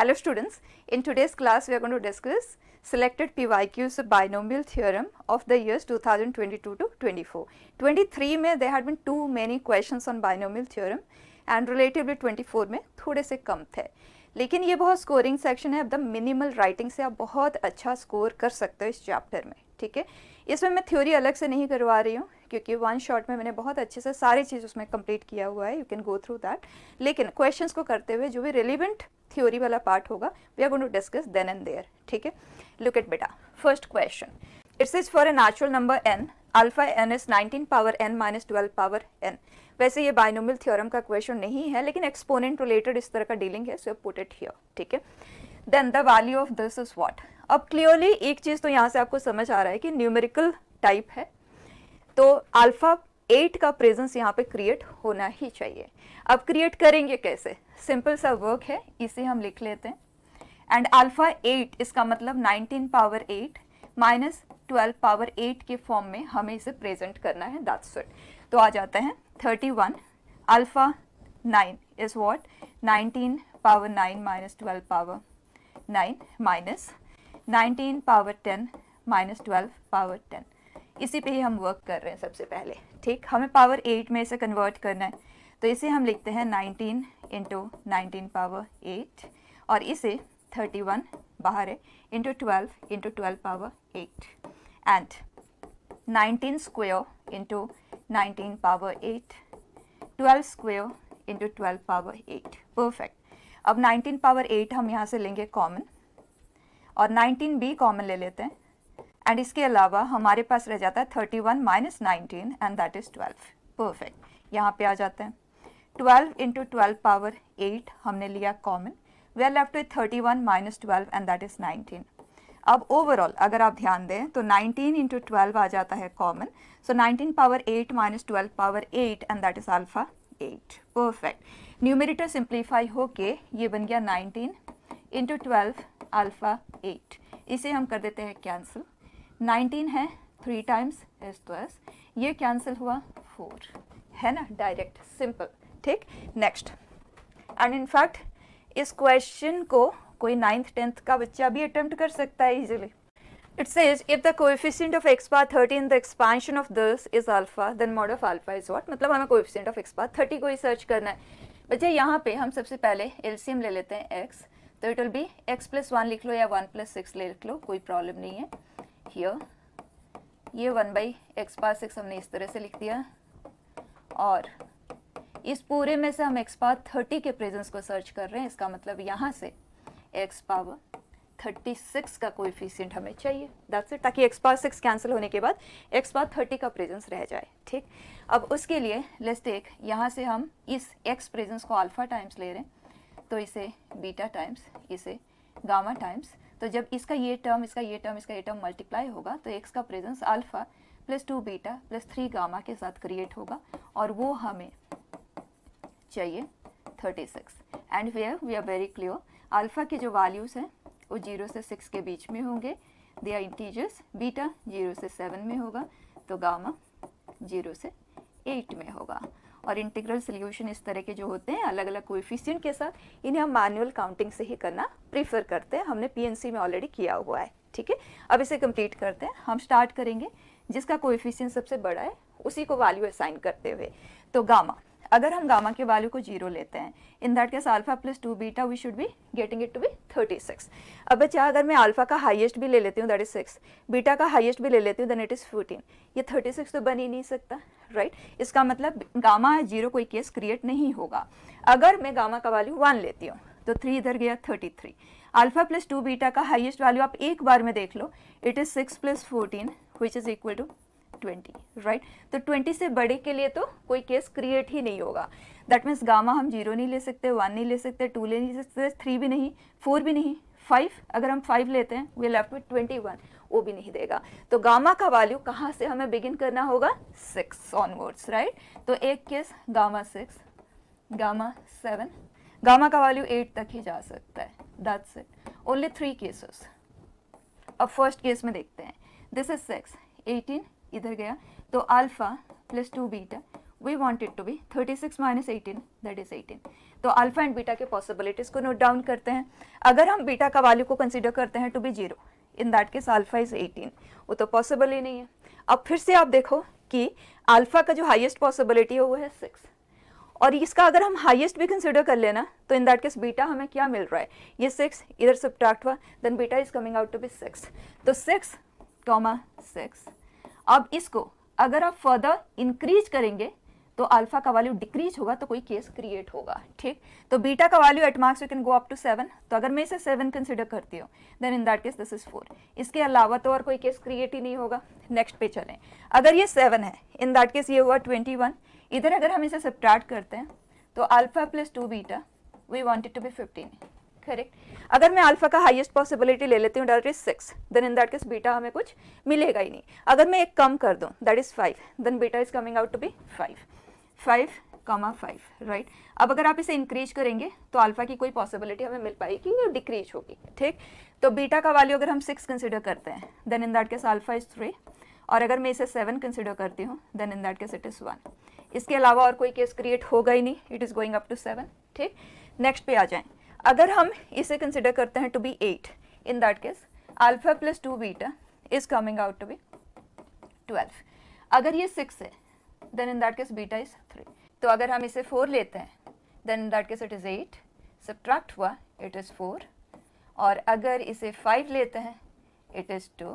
Hello students, in today's class we are going to discuss selected PYQs of binomial theorem of the years 2022 to 24. 23 में there had been too many questions on binomial theorem and relatively 24 में थोड़े से कम थे, लेकिन ये बहुत scoring section है। अब द मिनिमल राइटिंग से आप बहुत अच्छा स्कोर कर सकते हो इस चैप्टर में, ठीक है। इसमें मैं थ्योरी अलग से नहीं करवा रही हूँ क्योंकि वन शॉट में मैंने बहुत अच्छे से सारी चीज़ उसमें कंप्लीट किया हुआ है, you can go through that. लेकिन क्वेश्चंस को करते हुए जो भी रिलेवेंट थ्योरी वाला पार्ट होगा we are going to discuss then and there, ठीक है। लुक एट बेटा, first question, it's is for a natural number n, alpha n is 19 power n minus 12 power n। वैसे ये बाइनोमियल थ्योरम का question नहीं है, लेकिन एक्सपोनेंट रिलेटेड इस तरह का डीलिंग है, सो पुट इट हियर, ठीक है। Then the value of this is what. अब क्लियरली एक चीज़ तो यहाँ से आपको समझ आ रहा है कि न्यूमेरिकल टाइप है, तो अल्फा 8 का प्रेजेंस यहाँ पे क्रिएट होना ही चाहिए। अब क्रिएट करेंगे कैसे? सिंपल सा वर्क है, इसे हम लिख लेते हैं। एंड अल्फा 8 इसका मतलब 19 पावर 8 माइनस 12 पावर 8 के फॉर्म में हमें इसे प्रेजेंट करना है, दैट्स इट। तो आ जाता है 31 alpha 9 is what 19 power 9 minus 12 power 9 minus 19 power 10 minus 12 power 10। इसी पे ही हम वर्क कर रहे हैं सबसे पहले, ठीक। हमें पावर 8 में इसे कन्वर्ट करना है, तो इसे हम लिखते हैं 19 इंटू 19 पावर 8 और इसे 31 बाहर है into 12 power 8 and 19 square into 19 power 8, 12 square into 12 power 8, perfect. अब 19 पावर 8 हम यहाँ से लेंगे कॉमन और 19 भी कॉमन ले लेते हैं एंड इसके अलावा हमारे पास रह जाता है 31 minus 19 and that is 12, perfect. यहाँ पे आ जाते हैं 12 इंटू 12 पावर 8 हमने लिया common, we are left with 31 minus 12 and that is 19। अब ओवरऑल अगर आप ध्यान दें तो 19 इंटू 12 आ जाता है common, so 19 power 8 minus 12 power 8 and that is alpha 8, perfect. Numerator simplify होके ये बन गया 19 इंटू 12 अल्फा 8, इसे हम कर देते हैं कैंसिल। 19 है 3 टाइम्स इस तो एस, ये कैंसिल हुआ 4, है ना, डायरेक्ट सिंपल, ठीक। नेक्स्ट, एंड इनफैक्ट इस क्वेश्चन को कोई 9th 10th का बच्चा भी अटेम्प्ट कर सकता है easily. It says if the coefficient of x power 30 in the expansion of this is alpha then mod of alpha is what. मतलब हमें कोएफिशिएंट ऑफ x पावर 30 को ही सर्च करना है बच्चे। यहाँ पे हम सबसे पहले एलसीएम ले लेते हैं x, तो it will be x plus 1 लिख लो या 1 प्लस 6 लिख लो, कोई प्रॉब्लम नहीं है। हियर ये 1 बाई एक्स पावर 6 हमने इस तरह से लिख दिया और इस पूरे में से हम x पावर 30 के प्रेजेंस को सर्च कर रहे हैं, इसका मतलब यहाँ से x पावर 36 का कोएफिशिएंट हमें चाहिए, दैट्स इट, ताकि x पावर 6 कैंसिल होने के बाद x पावर 30 का प्रेजेंस रह जाए, ठीक। अब उसके लिए लेट्स टेक, यहाँ से हम इस x प्रेजेंस को अल्फा टाइम्स ले रहे हैं, तो इसे बीटा टाइम्स, इसे गामा टाइम्स, तो जब इसका ये टर्म इसका ये टर्म इसका ये टर्म मल्टीप्लाई होगा तो x का presence alpha plus 2 beta plus 3 gamma के साथ क्रिएट होगा और वो हमें चाहिए 36। And we are very clear, alpha के जो वैल्यूज़ हैं वो 0 से 6 के बीच में होंगे, दे आर इंटीजर्स। बीटा 0 से 7 में होगा, तो गामा 0 से 8 में होगा। और इंटीग्रल सोल्यूशन इस तरह के जो होते हैं अलग अलग कोएफिशिएंट के साथ, इन्हें हम मैनुअल काउंटिंग से ही करना प्रीफर करते हैं, हमने पीएनसी में ऑलरेडी किया हुआ है, ठीक है। अब इसे कंप्लीट करते हैं। हम स्टार्ट करेंगे जिसका कोएफिशिएंट सबसे बड़ा है उसी को वैल्यू असाइन करते हुए। तो गामा, अगर हम गामा के वैल्यू को 0 लेते हैं, in that case alpha plus 2 beta we should be getting it to be 36। अब बच्चा अगर मैं अल्फा का हाईएस्ट भी ले लेती हूँ दैट इज 6, बीटा का हाईएस्ट भी ले लेती हूँ देन इट इज 14, ये 36 तो बन ही नहीं सकता, राइट। इसका मतलब गामा 0 कोई केस क्रिएट नहीं होगा। अगर मैं गामा का वैल्यू 1 लेती हूँ तो 3 इधर गया 33। अल्फा प्लस 2 बीटा का हाईएस्ट वैल्यू आप एक बार में देख लो, it is 6 plus 14 which is equal to 20, right. तो 20 से बड़े के लिए तो कोई केस क्रिएट ही नहीं होगा। दैट मीन्स गामा हम 0 नहीं ले सकते, 1 नहीं ले सकते, 2 ले नहीं सकते, 3 भी नहीं, 4 भी नहीं, 5 अगर हम 5 लेते हैं वी लेफ्ट विथ 21, वो भी नहीं देगा। तो गामा का वैल्यू कहाँ से हमें बिगिन करना होगा, 6 ऑनवर्ड्स, राइट। तो एक केस गामा 6, गामा 7, गामा का वैल्यू 8 तक ही जा सकता है, दैट्स इट, ओनली 3 केसेस। अब फर्स्ट केस में देखते हैं, दिस इज 6, 18 इधर गया, तो alpha plus 2 beta we want it to be 36 minus 18 that is 18. तो अल्फा एंड बीटा के पॉसिबिलिटीज़ को नोट डाउन करते हैं. अगर हम बीटा का वैल्यू को कंसिडर करते हैं to be 0, in that case alpha is 18, वो तो पॉसिबल ही नहीं है. अब फिर से आप देखो कि अल्फा का जो हाईएस्ट पॉसिबिलिटी है वो है 6, और इसका अगर हम हाईएस्ट भी कंसिडर कर लेना तो इन दैट केस बीटा हमें क्या मिल रहा है, ये 6 इधर सब्ट्रैक्ट हुआ, then beta is coming out to be 6. तो 6, 6. अब इसको अगर आप फर्दर इंक्रीज करेंगे तो अल्फा का वैल्यू डिक्रीज होगा, तो कोई केस क्रिएट होगा. ठीक, तो बीटा का value at max you can go up to 7. तो अगर मैं इसे 7 कंसिडर करती हूँ then in that case this is 4. इसके अलावा तो और कोई केस क्रिएट ही नहीं होगा. नेक्स्ट पे चलें. अगर ये 7 है इन दैट केस ये हुआ 21. इधर अगर हम इसे सब्ट्रैक्ट करते हैं तो alpha plus 2 beta we want it to be 15. Correct. अगर मैं अल्फा का हाईएस्ट पॉसिबिलिटी ले लेती हूँ that is 6, then in that case beta हमें कुछ मिलेगा ही नहीं. अगर मैं एक कम कर दूँ that is 5, then beta is coming out to be 5, 5, right. अब अगर आप इसे इंक्रीज करेंगे तो अल्फा की कोई पॉसिबिलिटी हमें मिल पाएगी या डिक्रीज होगी. ठीक, तो बीटा का वैल्यू अगर हम 6 कंसिडर करते हैं then in that case alpha is 3, और अगर मैं इसे 7 कंसिडर करती हूँ then in that case it is 1. इसके अलावा और कोई केस क्रिएट होगा ही नहीं, it is going up to 7. ठीक, नेक्स्ट पे आ जाएं. अगर हम इसे कंसिडर करते हैं to be 8, in that case alpha plus 2 beta is coming out to be 12. अगर ये 6 है then in that case beta is 3. तो अगर हम इसे 4 लेते हैं then in that case it is 8, subtract हुआ इट इज़ 4, और अगर इसे 5 लेते हैं इट इज़ 2,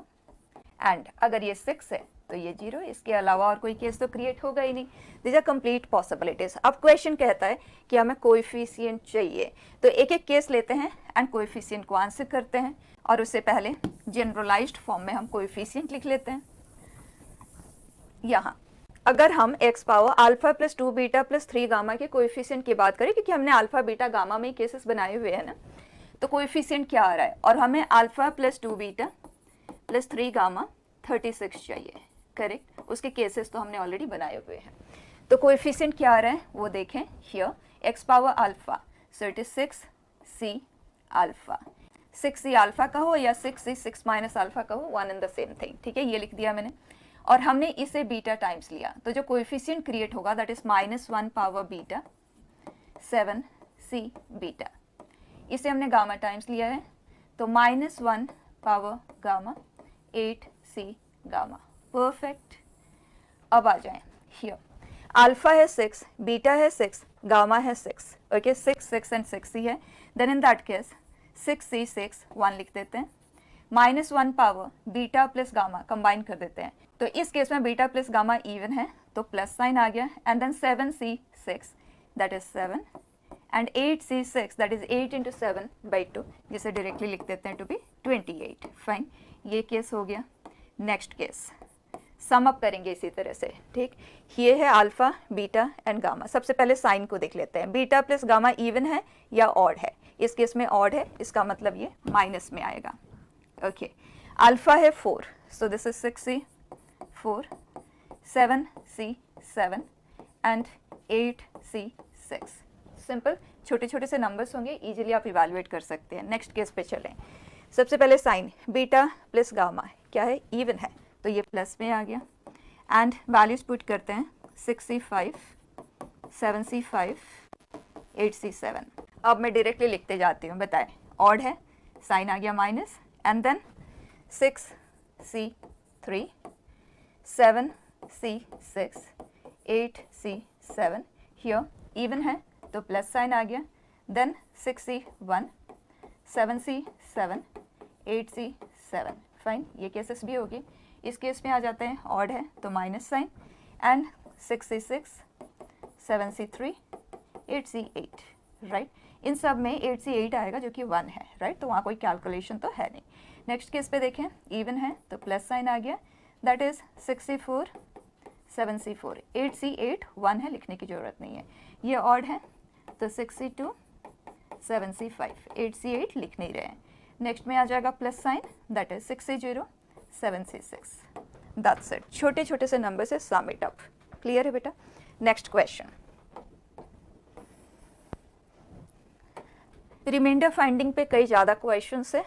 एंड अगर ये 6 है तो ये 0. इसके अलावा और कोई केस तो क्रिएट होगा ही नहीं. These are complete possibilities. अब क्वेश्चन कहता है कि हमें कोएफिशिएंट चाहिए, तो एक एक केस लेते हैं एंड कोएफिशिएंट को आंसर करते हैं, और उससे पहले जनरलाइज्ड फॉर्म में हम कोएफिशिएंट लिख लेते हैं. यहाँ अगर हम x power alpha plus 2 beta plus 3 gamma के कोएफिशिएंट की बात करें, क्योंकि हमने अल्फा बीटा गामा में केसेस बनाए हुए हैं ना, तो कोएफिशिएंट क्या आ रहा है, और हमें alpha plus 2 beta plus 3 gamma 36 चाहिए. करेक्ट, उसके केसेस तो हमने ऑलरेडी बनाए हुए हैं. तो कोएफिशिएंट क्या आ रहा है वो देखें. Here x power alpha, so it is 6c alpha. 6c alpha का हो या 6c 6 माइनस अल्फा का हो, one and the same thing. ठीक है, ये लिख दिया मैंने, और हमने इसे बीटा टाइम्स लिया, तो जो कोएफिशिएंट क्रिएट होगा that is -1 power beta 7c beta. इसे हमने गामा टाइम्स लिया है, तो -1 power gamma 8c gamma. Perfect. अब आ जाएं. हियर अल्फा है 6, बीटा है 6, गामा है 6. ओके, 6 6 एंड 6c है. Then in that case 6c 6 1 लिख देते हैं. -1 power beta plus gamma combine कर देते हैं, तो इस केस में बीटा प्लस गामा इवन है तो प्लस साइन आ गया. And then 7c 6 that is 7, and 8c 6 that is 8 into 7/2, जिसे डायरेक्टली लिख देते हैं टू बी 28. फाइन, ये केस हो गया. नेक्स्ट केस सम अप करेंगे इसी तरह से. ठीक, ये है अल्फा बीटा एंड गामा. सबसे पहले साइन को देख लेते हैं. बीटा प्लस गामा इवन है या ऑड है. इस केस में ऑड है, इसका मतलब ये माइनस में आएगा. ओके, अल्फा है 4, सो this is 6c 4, 7c 7 and 8c 6. Simple, छोटे छोटे से नंबर्स होंगे, इजीली आप इवैल्यूएट कर सकते हैं. नेक्स्ट केस पे चलें. सबसे पहले साइन बीटा प्लस गामा क्या है, इवन है, तो ये प्लस में आ गया. एंड वैल्यूज पुट करते हैं. 6c5, 7c5, 8c7. अब मैं डायरेक्टली लिखते जाती हूँ. बताएं, ऑड है, साइन आ गया minus, and then 6c3, 7c6, 8c7. Here even है तो प्लस साइन आ गया. Then 6c1, 7c7, 8c7. Fine, ये केसेस भी होगी. इस केस में आ जाते हैं, ऑड है तो minus sign, and 6c6, 7c3, 8c8. Right, इन सब में 8c8 आएगा जो कि 1 है. राइट, तो वहाँ कोई कैलकुलेशन तो है नहीं. नेक्स्ट केस पे देखें, इवन है तो प्लस साइन आ गया, that is 6c4, 7c4, 8c8 1 है, लिखने की ज़रूरत नहीं है. ये ऑड है तो 6c2, 7c5, 8c8 लिख नहीं रहे हैं. नेक्स्ट में आ जाएगा plus sign, that is 6c0, 7c6. That's it. छोटे छोटे से नंबर से सम इट अप. क्लियर है बेटा. Next question. रिमाइंडर फाइंडिंग पे कई ज़्यादा क्वेश्चंस है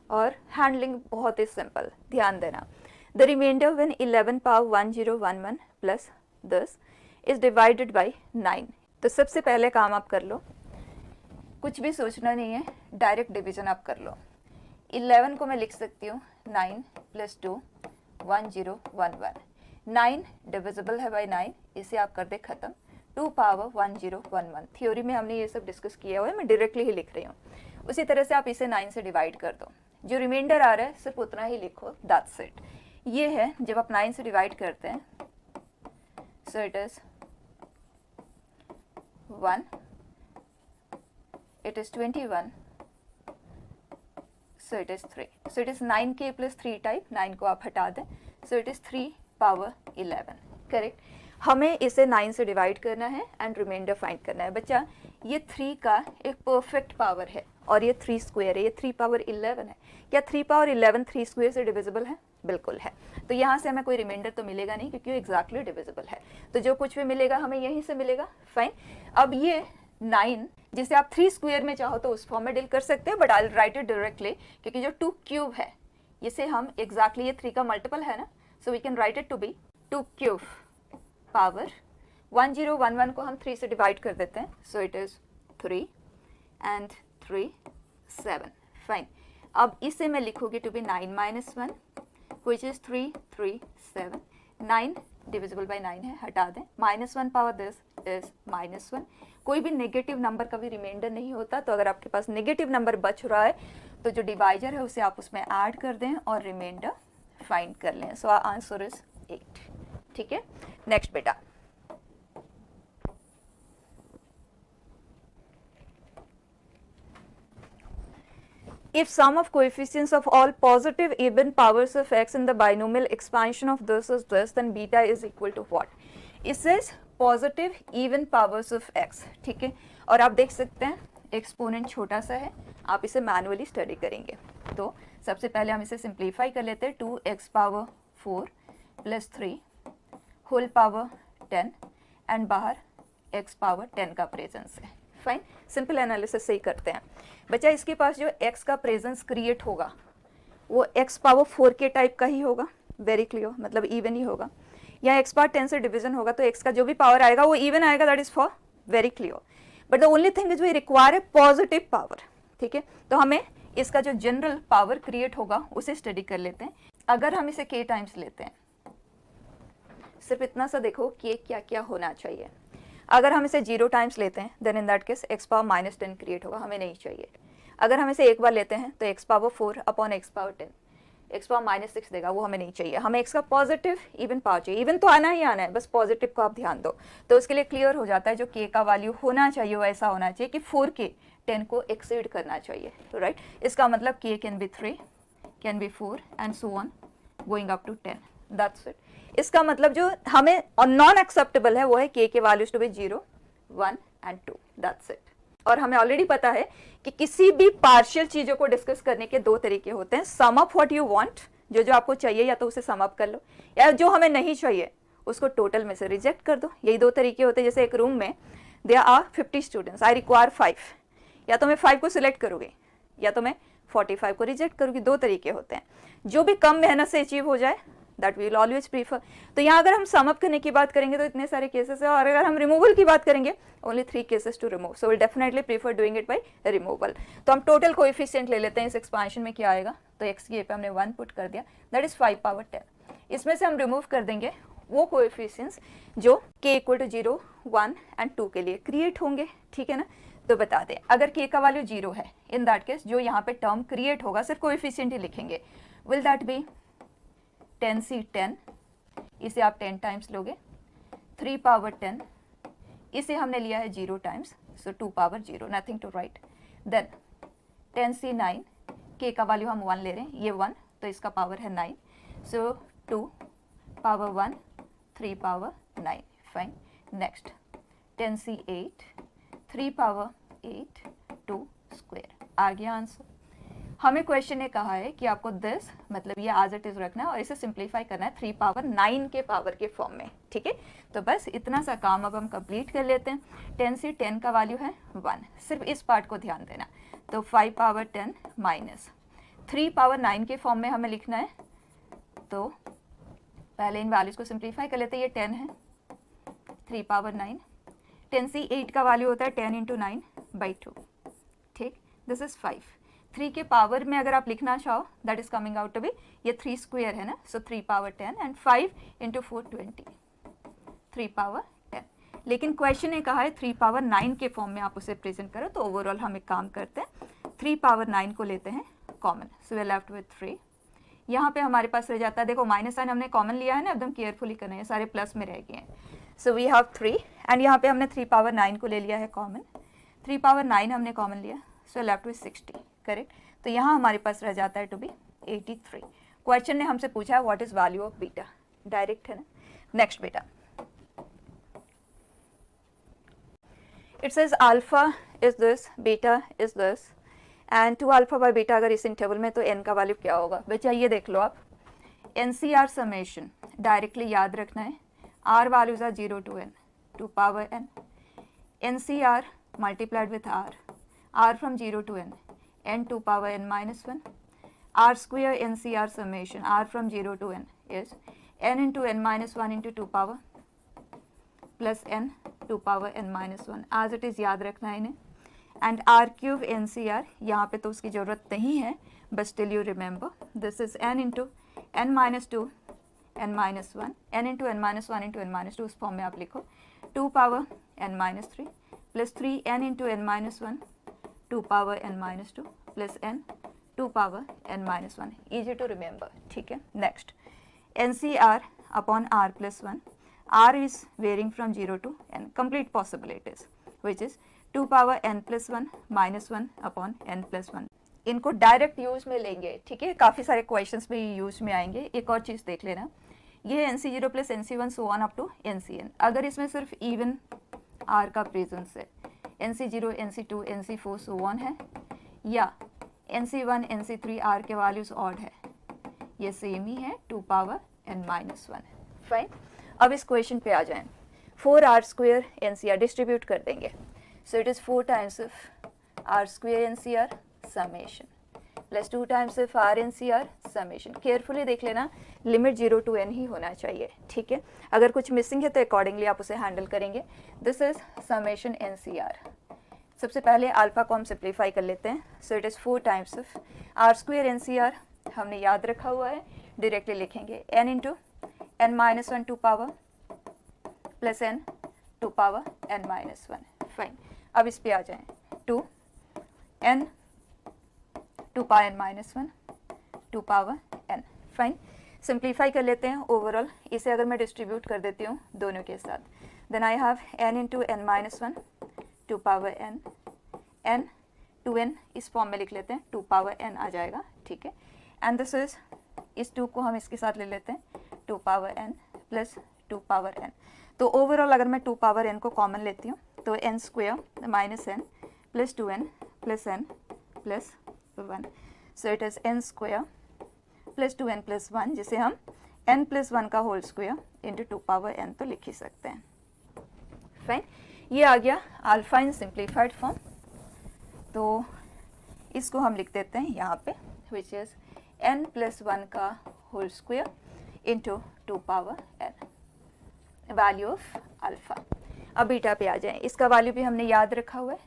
और हैंडलिंग बहुत ही सिंपल. ध्यान देना. The reminder when 11 power 1011 plus this is divided by 9। तो सबसे पहले काम आप कर लो, कुछ भी सोचना नहीं है, डायरेक्ट डिवीजन आप कर लो। 11 को मैं लिख सकती हूँ 9 + 2 1011। 9 डिविजिबल है बाई 9, इसे आप कर दे खत्म। 2 पावर 1011। थ्योरी में हमने ये सब डिस्कस किया हुआ है, मैं डायरेक्टली ही लिख रही हूँ। उसी तरह से आप इसे 9 से डिवाइड कर दो, जो रिमाइंडर आ रहा है सिर्फ उतना ही लिखो, दैट्स इट। ये है जब आप 9 से डिवाइड करते हैं, so it is 1, it is 21, so it is 3, so it is 9k plus 3 type, 9 को आप हटा दें, so it is 3 power 11, correct. हमें इसे 9 से डिवाइड करना है एंड रिमाइंडर फाइंड करना है। बच्चा ये 3 का एक परफेक्ट पावर है और ये 3 स्क्वायर है, ये 3 पावर 11 है। क्या 3 पावर 11 3 स्क्वायर से डिविजिबल है? बिल्कुल है। तो यहाँ से हमें कोई रिमाइंडर तो मिलेगा नहीं क्योंकि वो एग्जैक्टली डिविजिबल है, तो जो कुछ भी मिलेगा हमें यहीं से मिलेगा, फाइन। अब ये 9 जिसे आप 3 स्क्वायर में चाहो तो उस फॉर्म में डील कर सकते हैं, but I will write it directly, क्योंकि जो 2 क्यूब है इसे हम एग्जैक्टली ये 3 का मल्टीपल है ना, so we can write it to be 2 cube power 1011 को हम 3 से डिवाइड कर देते हैं, so it is 3 and 3 7, fine. अब इसे मैं लिखूंगी to be 9 - 1 which is 3 3 7। 9 divisible by 9 है, हटा दें। -1 पावर दिस इज -1। कोई भी नेगेटिव नंबर का भी रिमाइंडर नहीं होता, तो अगर आपके पास नेगेटिव नंबर बच रहा है तो जो डिवाइजर है उसे आप उसमें ऐड कर दें और रिमाइंडर फाइंड कर लें। सो आंसर इज 8, ठीक है। नेक्स्ट बेटा, if sum of coefficients of all positive even powers of x in the binomial expansion of this is this, then beta is equal to what? It says positive even powers of x, ठीक है। और आप देख सकते हैं exponent छोटा सा है, आप इसे मैनुअली स्टडी करेंगे। तो सबसे पहले हम इसे सिंप्लीफाई कर लेते हैं। 2x power 4 + 3 whole power 10 and बाहर x पावर 10 का प्रेजेंस है, फाइन। सिंपल एनालिसिस से ही करते हैं। बच्चा इसके पास जो x का प्रेजेंस क्रिएट होगा वो x पावर 4 के टाइप का ही होगा, वेरी क्लियर, मतलब इवन ही होगा। या x पावर 10 से डिवीजन होगा तो x का जो भी पावर आएगा वो इवन आएगा, that is for very clear. But the only thing is we require a positive power, ठीक है। तो हमें इसका जो जनरल पावर क्रिएट होगा उसे स्टडी कर लेते हैं। अगर हम इसे k टाइम्स लेते हैं, सिर्फ इतना सा देखो k क्या क्या होना चाहिए। अगर हम इसे 0 टाइम्स लेते हैं then in that case x power -10 create होगा, हमें नहीं चाहिए। अगर हम इसे एक बार लेते हैं तो x power 4 upon x power 10, x power -6 देगा, वो हमें नहीं चाहिए। हमें x का पॉजिटिव इवन पावर चाहिए। इवन तो आना ही आना है, बस पॉजिटिव को आप ध्यान दो। तो उसके लिए क्लियर हो जाता है जो k का वैल्यू होना चाहिए वो ऐसा होना चाहिए कि 4k 10 को एक्सीड करना चाहिए, तो राइट। इसका मतलब k can be 3, can be 4 and so on going up to 10, that's it. इसका मतलब जो हमें नॉन एक्सेप्टेबल है वो है k के values to be 0 1 and 2, that's it. और हमें ऑलरेडी पता है कि किसी भी पार्शियल चीजों को डिस्कस करने के 2 तरीके होते हैं। Sum up what you want, जो जो आपको चाहिए या तो उसे सम अप कर लो, या जो हमें नहीं चाहिए उसको टोटल में से रिजेक्ट कर दो। यही 2 तरीके होते हैं। जैसे एक रूम में there are 50 students, I require 5, या तो मैं 5 को सिलेक्ट करूँगी या तो मैं 45 को रिजेक्ट करूँगी। 2 तरीके होते हैं। जो भी कम मेहनत से अचीव हो जाए that we will always prefer. तो यहाँ अगर हम सम अप करने की बात करेंगे तो इतने सारे केसेस है, और अगर हम रिमूवल की बात करेंगे only 3 cases to remove, so will definitely prefer doing it by removal. तो हम टोटल कोएफिशिएंट ले लेते हैं। इस एक्सपांशन में क्या आएगा, तो x की जगह पे हमने 1 पुट कर दिया, दैट इज 5 पावर 10। इसमें से हम रिमूव कर देंगे वो कोएफिशिएंट्स जो k इक्वल टू 0 1 एंड 2 के लिए क्रिएट होंगे, ठीक है ना। तो बता दें अगर k का वैल्यू 0 है, इन दैट केस जो यहाँ पे टर्म क्रिएट होगा सिर्फ कोएफिशिएंट ही लिखेंगे, विल दैट बी 10c 10, इसे आप 10 टाइम्स लोगे, 3 पावर 10, इसे हमने लिया है 0 times, so 2 power 0, nothing to write. Then 10c 9, k का वैल्यू हम 1 ले रहे हैं, ये 1 तो इसका पावर है 9, so 2 power 1 3 power 9, fine. Next 10c 8, 3 power 8 2 square, आ गया आंसर। हमें क्वेश्चन ने कहा है कि आपको दिस मतलब ये एज इट इज रखना है और इसे सिंप्लीफाई करना है 3 पावर 9 के पावर के फॉर्म में, ठीक है। तो बस इतना सा काम अब हम कंप्लीट कर लेते हैं। 10 से 10 का वैल्यू है 1, सिर्फ इस पार्ट को ध्यान देना। तो 5 पावर 10 माइनस 3 पावर 9 के फॉर्म में हमें लिखना है। तो पहले इन वैल्यूज को सिंप्लीफाई कर लेते हैं। ये 10 है, 3 पावर 9, 10c 8 का वैल्यू होता है 10 इंटू 9/2, ठीक, दिस इज 5। 3 के पावर में अगर आप लिखना चाहो that is coming out to be, ये 3 स्क्वायर है ना, so 3 power 10 and 5 into 4 20, 3 power 10। लेकिन क्वेश्चन ने कहा है 3 पावर 9 के फॉर्म में आप उसे प्रेजेंट करो, तो ओवरऑल हम एक काम करते हैं, 3 पावर 9 को लेते हैं common, so we are left with 3। यहाँ पे हमारे पास रह जाता है, देखो माइनस साइन हमने कॉमन लिया है ना, एकदम केयरफुली करना है, सारे प्लस में रह गए हैं, सो वी हैव 3 एंड यहाँ पे हमने 3 पावर 9 को ले लिया है कॉमन, 3 पावर 9 हमने कॉमन लिया, सो लेफ्ट विथ 60, करेक्ट। तो यहाँ हमारे पास रह जाता है टू बी 83। क्वेश्चन ने हमसे पूछा है what is value of beta, direct है ना। नेक्स्ट बेटा, it says alpha is this, beta is this and 2 alpha by beta अगर इस इंटरवल में, तो n का वैल्यू क्या होगा बच्चा, ये देख लो आप, NCR समेशन डायरेक्टली याद रखना है, r values are 0 to n 2 power n, NCR multiplied with r from 0 to n 2 power n minus 1, r square NCR summation r from 0 to n is n into n minus 1 into 2 power plus n 2 power n minus 1 as it is, याद रखना है इन्हें। And r cube NCR, यहाँ पे तो उसकी ज़रूरत नहीं है, but still you remember this is n into n minus 2 n minus 1, n into n minus 1 into n minus 2, उस फॉर्म में आप लिखो 2 power n minus 3 plus 3n into n minus 1 2 power n minus 2 plus n 2 power n minus 1, easy to remember, ठीक है। Next, NCR upon r plus 1, r is varying from 0 to n, complete possibilities which is 2 power n plus 1 minus 1 upon n plus 1। इनको direct use में लेंगे, ठीक है, काफ़ी सारे questions में यूज में आएंगे। एक और चीज़ देख लेना, ये है NC0 plus NC1 so on up to NCn, अगर इसमें सिर्फ इवन r का प्रेजेंस है, NC0 NC2 NC4 so on है, या NC1 NC3 r के वैल्यूज ऑड है, ये सेम ही है 2 पावर n माइनस 1, फाइन। अब इस क्वेश्चन पे आ जाएं, 4r स्क्वेयर NCR डिस्ट्रीब्यूट कर देंगे, सो it is 4 times of r square NCR summation plus 2 times of r NCR summation. Carefully देख लेना, लिमिट 0 to n ही होना चाहिए, ठीक है। अगर कुछ मिसिंग है तो अकॉर्डिंगली आप उसे हैंडल करेंगे। This is summation NCR। सबसे पहले अल्फा को हम सिंप्लीफाई कर लेते हैं, so it is 4 times of r square NCR, हमने याद रखा हुआ है, डायरेक्टली लिखेंगे n into n minus 1 2 power plus n 2 power n minus 1, fine. अब इस पे आ जाएं, 2 n 2 power n minus 1 2 power n, fine. Simplify कर लेते हैं ओवरऑल, इसे अगर मैं डिस्ट्रीब्यूट कर देती हूँ दोनों के साथ, then I have n into n minus 1 2 power n, n 2n इस फॉर्म में लिख लेते हैं, 2 पावर n आ जाएगा, ठीक है। एंड दिस इज, इस 2 को हम इसके साथ ले लेते हैं, 2 power n plus 2 power n। तो ओवरऑल अगर मैं 2 पावर n को कॉमन लेती हूँ तो n square minus n plus 2n plus n plus 1, so it is n square plus 2n plus 1, जिसे हम n प्लस 1 का whole square into 2 power n तो लिख ही सकते हैं, फाइन। ये आ गया अल्फा इन सिंप्लीफाइड फॉर्म, तो इसको हम लिख देते हैं यहाँ पे, विच इज़ n प्लस 1 का whole square into 2 power n, value of alpha. अब बीटा पे आ जाएं, इसका वैल्यू भी हमने याद रखा हुआ है,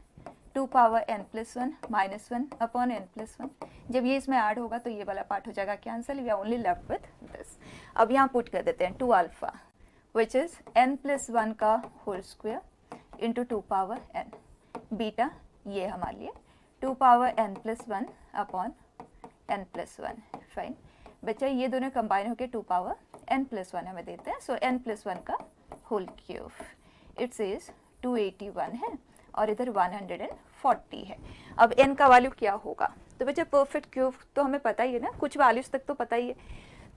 2 power n plus 1 minus 1 upon n plus 1। जब ये इसमें ऐड होगा तो ये वाला पार्ट हो जाएगा cancel, we are only left with this. अब यहाँ पुट कर देते हैं 2 alpha which is n plus 1 का whole square into 2 power n, beta ये हमारे लिए 2 power n plus 1 upon n plus 1, fine. बच्चा ये दोनों कंबाइन होकर 2 पावर n प्लस 1 हमें देते हैं, सो n प्लस 1 का होल क्यूब, इट सेज 281 है और इधर 140 है। अब n का वैल्यू क्या होगा, तो बच्चा परफेक्ट क्यूब तो हमें पता ही है ना, कुछ वैल्यूज तक तो पता ही है।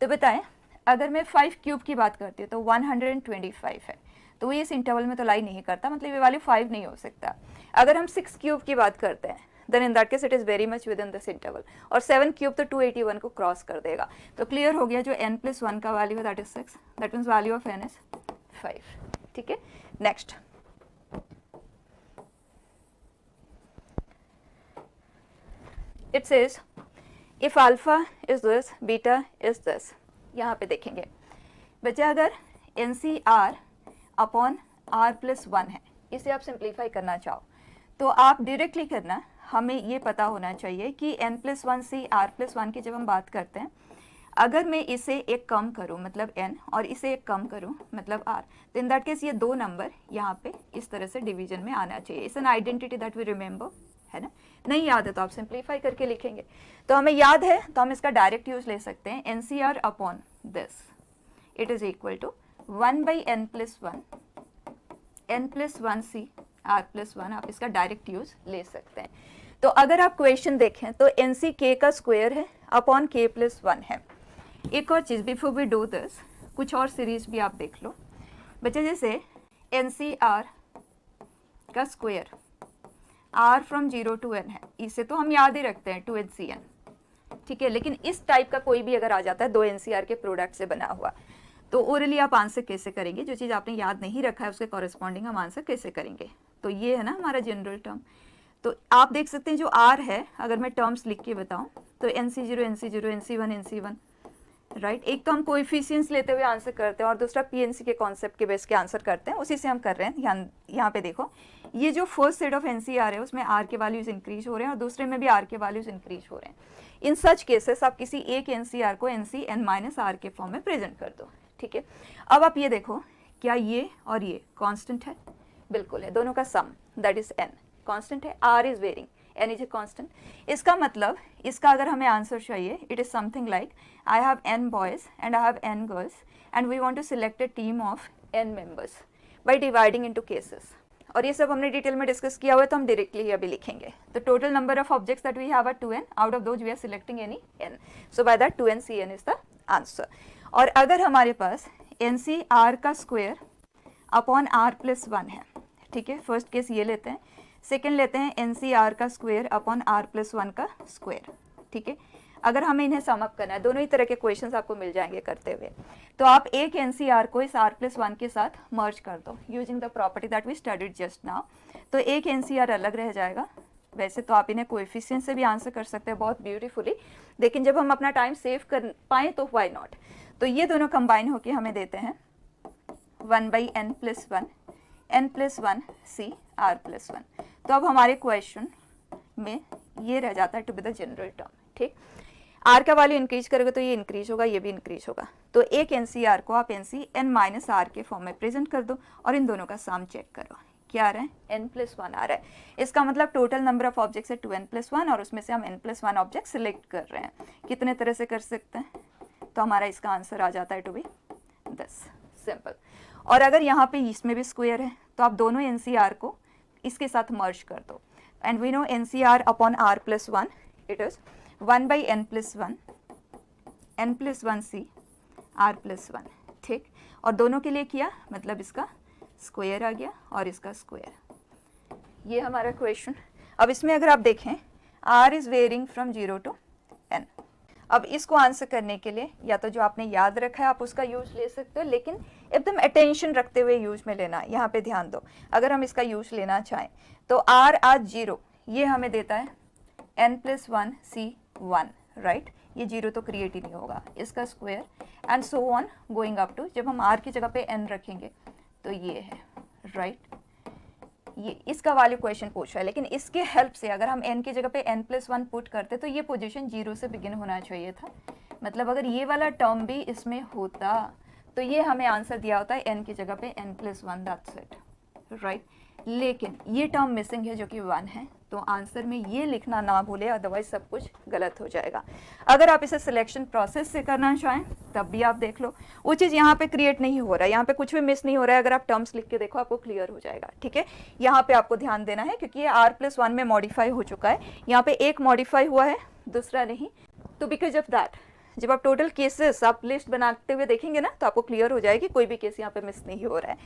तो बताएं, अगर मैं 5 क्यूब की बात करती हूँ तो 125 है, तो ये इस इंटरवल में तो लाई नहीं करता, मतलब ये वैल्यू 5 नहीं हो सकता। अगर हम 6 क्यूब की बात करते हैं then in that case it is very much with in this interval, और 7 क्यूब तो 281 को क्रॉस कर देगा। तो क्लियर हो गया, जो n प्लस 1 का वैल्यू है that is 6, that means value of n is 5, ठीक है। Next, it says if alpha is this beta is this. यहाँ पे देखेंगे बच्चा, अगर NCR अपॉन r+1 है, इसे आप सिंप्लीफाई करना चाहो तो आप डायरेक्टली करना, हमें ये पता होना चाहिए कि n+1c r+1 की जब हम बात करते हैं, अगर मैं इसे एक कम करूं मतलब n और इसे एक कम करूं मतलब r, तो इन दैट केस ये दो नंबर यहाँ पे इस तरह से डिवीजन में आना चाहिए. It's an identity that we remember, है ना. नहीं याद है तो आप सिंप्लीफाई करके लिखेंगे. तो हमें याद है तो हम इसका डायरेक्ट यूज ले सकते हैं. NCR upon this it is equal to 1/n+1 n+1c r+1. आप इसका डायरेक्ट यूज ले सकते हैं. तो अगर आप क्वेश्चन देखें तो NC k का स्क्वायर है अपॉन k+1 है. एक और चीज़ बिफोर वी डू दिस, कुछ और सीरीज भी आप देख लो बच्चे. जैसे NCR का square R from 0 to n है, इसे तो हम याद ही रखते हैं 2NCN, ठीक है. लेकिन इस टाइप का कोई भी अगर आ जाता है दो NCR के प्रोडक्ट से बना हुआ, तो ओरली आप आंसर कैसे करेंगे. जो चीज़ आपने याद नहीं रखा है उसके कॉरेस्पॉन्डिंग हम आंसर कैसे करेंगे. तो ये है ना हमारा जनरल टर्म. तो आप देख सकते हैं जो R है, अगर मैं टर्म्स लिख के बताऊं तो NC0 NC0 NC1 NC1, right. एक तो हम कोएफिशिएंट्स लेते हुए आंसर करते हैं और दूसरा PNC के कॉन्सेप्ट के बेस के आंसर करते हैं, उसी से हम कर रहे हैं. यहाँ पे देखो, ये जो फर्स्ट सेट ऑफ NCR है उसमें R के वैल्यूज इंक्रीज हो रहे हैं और दूसरे में भी R के वैल्यूज इंक्रीज हो रहे हैं. इन सच केसेस आप किसी एक NCR को NCn-R के फॉर्म में प्रेजेंट कर दो, ठीक है. अब आप ये देखो, क्या ये और ये कांस्टेंट है. बिल्कुल है, दोनों का sum that is n constant है. R is varying, n is a constant. इसका मतलब इसका अगर हमें आंसर चाहिए, it is something like I have n boys and I have n girls and we want to select a team of n members by dividing into cases. और ये सब हमने डिटेल में डिस्कस किया हुआ है तो हम डायरेक्टली अभी लिखेंगे. तो total number of objects that we have are 2n, out of those we are selecting any n. So by that 2NCn is the answer. और अगर हमारे पास NCR का स्क्वायर अपॉन r+1 है, ठीक है. फर्स्ट केस ये लेते हैं. सेकेंड लेते हैं NCR का स्क्वायर अपॉन r+1 का स्क्वायर, ठीक है. अगर हमें इन्हें सम अप करना है, दोनों ही तरह के क्वेश्चंस आपको मिल जाएंगे करते हुए, तो आप एक NCR को इस r+1 के साथ मर्ज कर दो using the property that we studied just now. तो एक NCR अलग रह जाएगा. वैसे तो आप इन्हें कोएफिशिएंट से भी आंसर कर सकते हैं बहुत ब्यूटीफुली, लेकिन जब हम अपना टाइम सेव कर पाएँ तो व्हाई नॉट. तो ये दोनों कंबाइन होकर हमें देते हैं 1/n+1 n+1c r+1. तो अब हमारे क्वेश्चन में ये रह जाता है to be the general term, ठीक. R का वैल्यू इंक्रीज करोगे तो ये इंक्रीज होगा, ये भी इंक्रीज होगा. तो एक NCR को आप NCn-R के फॉर्म में प्रेजेंट कर दो और इन दोनों का सम चेक करो. क्या आ रहा है, n+1 आ रहा है. इसका मतलब टोटल नंबर ऑफ ऑब्जेक्ट्स है 2n+1 और उसमें से हम n+1 ऑब्जेक्ट सिलेक्ट कर रहे हैं. कितने तरह से कर सकते हैं, तो हमारा इसका आंसर आ जाता है टू बी 10. सिंपल. और अगर यहाँ पे इसमें भी स्क्वायर है तो आप दोनों NCR को इसके साथ मर्ज कर दो. And we know NCR upon r+1 it is 1/n+1 n+1c r+1, ठीक. और दोनों के लिए किया मतलब इसका स्क्वायर आ गया और इसका स्क्वायर. ये हमारा क्वेश्चन. अब इसमें अगर आप देखें R is varying from 0 to n. अब इसको आंसर करने के लिए या तो जो आपने याद रखा है आप उसका यूज ले सकते हो, लेकिन एकदम अटेंशन रखते हुए यूज में लेना. यहाँ पे ध्यान दो, अगर हम इसका यूज लेना चाहें तो R आज 0 ये हमें देता है n+1c1, राइट. ये 0 तो क्रिएट ही नहीं होगा. इसका square and so on going up to, जब हम R की जगह पे n रखेंगे तो ये है, राइट. ये इसका वैल्यू क्वेश्चन पूछ रहा है, लेकिन इसके हेल्प से अगर हम n की जगह पे n+1 पुट करते तो ये पोजीशन 0 से बिगिन होना चाहिए था. मतलब अगर ये वाला टर्म भी इसमें होता तो ये हमें आंसर दिया होता है n की जगह पे n+1, दैट्स इट, राइट. लेकिन ये टर्म मिसिंग है जो कि 1 है, तो आंसर में ये लिखना ना भूले, अदरवाइज सब कुछ गलत हो जाएगा. अगर आप इसे सिलेक्शन प्रोसेस से करना चाहें तब भी आप देख लो, वो चीज़ यहाँ पे क्रिएट नहीं हो रहा है, यहाँ पे कुछ भी मिस नहीं हो रहा है. अगर आप टर्म्स लिख के देखो आपको क्लियर हो जाएगा, ठीक है. यहाँ पे आपको ध्यान देना है क्योंकि ये r+1 में मॉडिफाई हो चुका है. यहाँ पे एक मॉडिफाई हुआ है, दूसरा नहीं. तो बिकॉज ऑफ दैट जब आप टोटल केसेस आप लिस्ट बनाते हुए देखेंगे ना तो आपको क्लियर हो जाएगी कोई भी केस यहाँ पे मिस नहीं हो रहा है.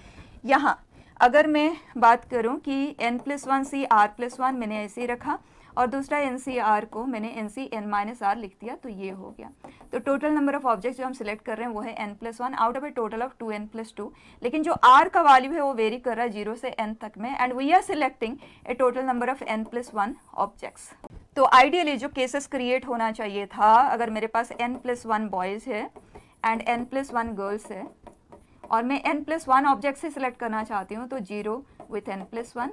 यहाँ अगर मैं बात करूं कि n+1c r+1 मैंने ऐसे ही रखा और दूसरा NCR को मैंने NCn-R लिख दिया तो ये हो गया. तो टोटल नंबर ऑफ ऑब्जेक्ट्स जो हम सिलेक्ट कर रहे हैं वो है n+1 out of A total of 2n+2. लेकिन जो R का वैल्यू है वो वेरी कर रहा है 0 से n तक में and we are selecting a total number of n+1 objects. तो आइडियली जो केसेस क्रिएट होना चाहिए था, अगर मेरे पास n+1 बॉयज़ है एंड n+1 गर्ल्स है, और मैं n+1 ऑब्जेक्ट से सिलेक्ट करना चाहती हूँ, तो 0 with n+1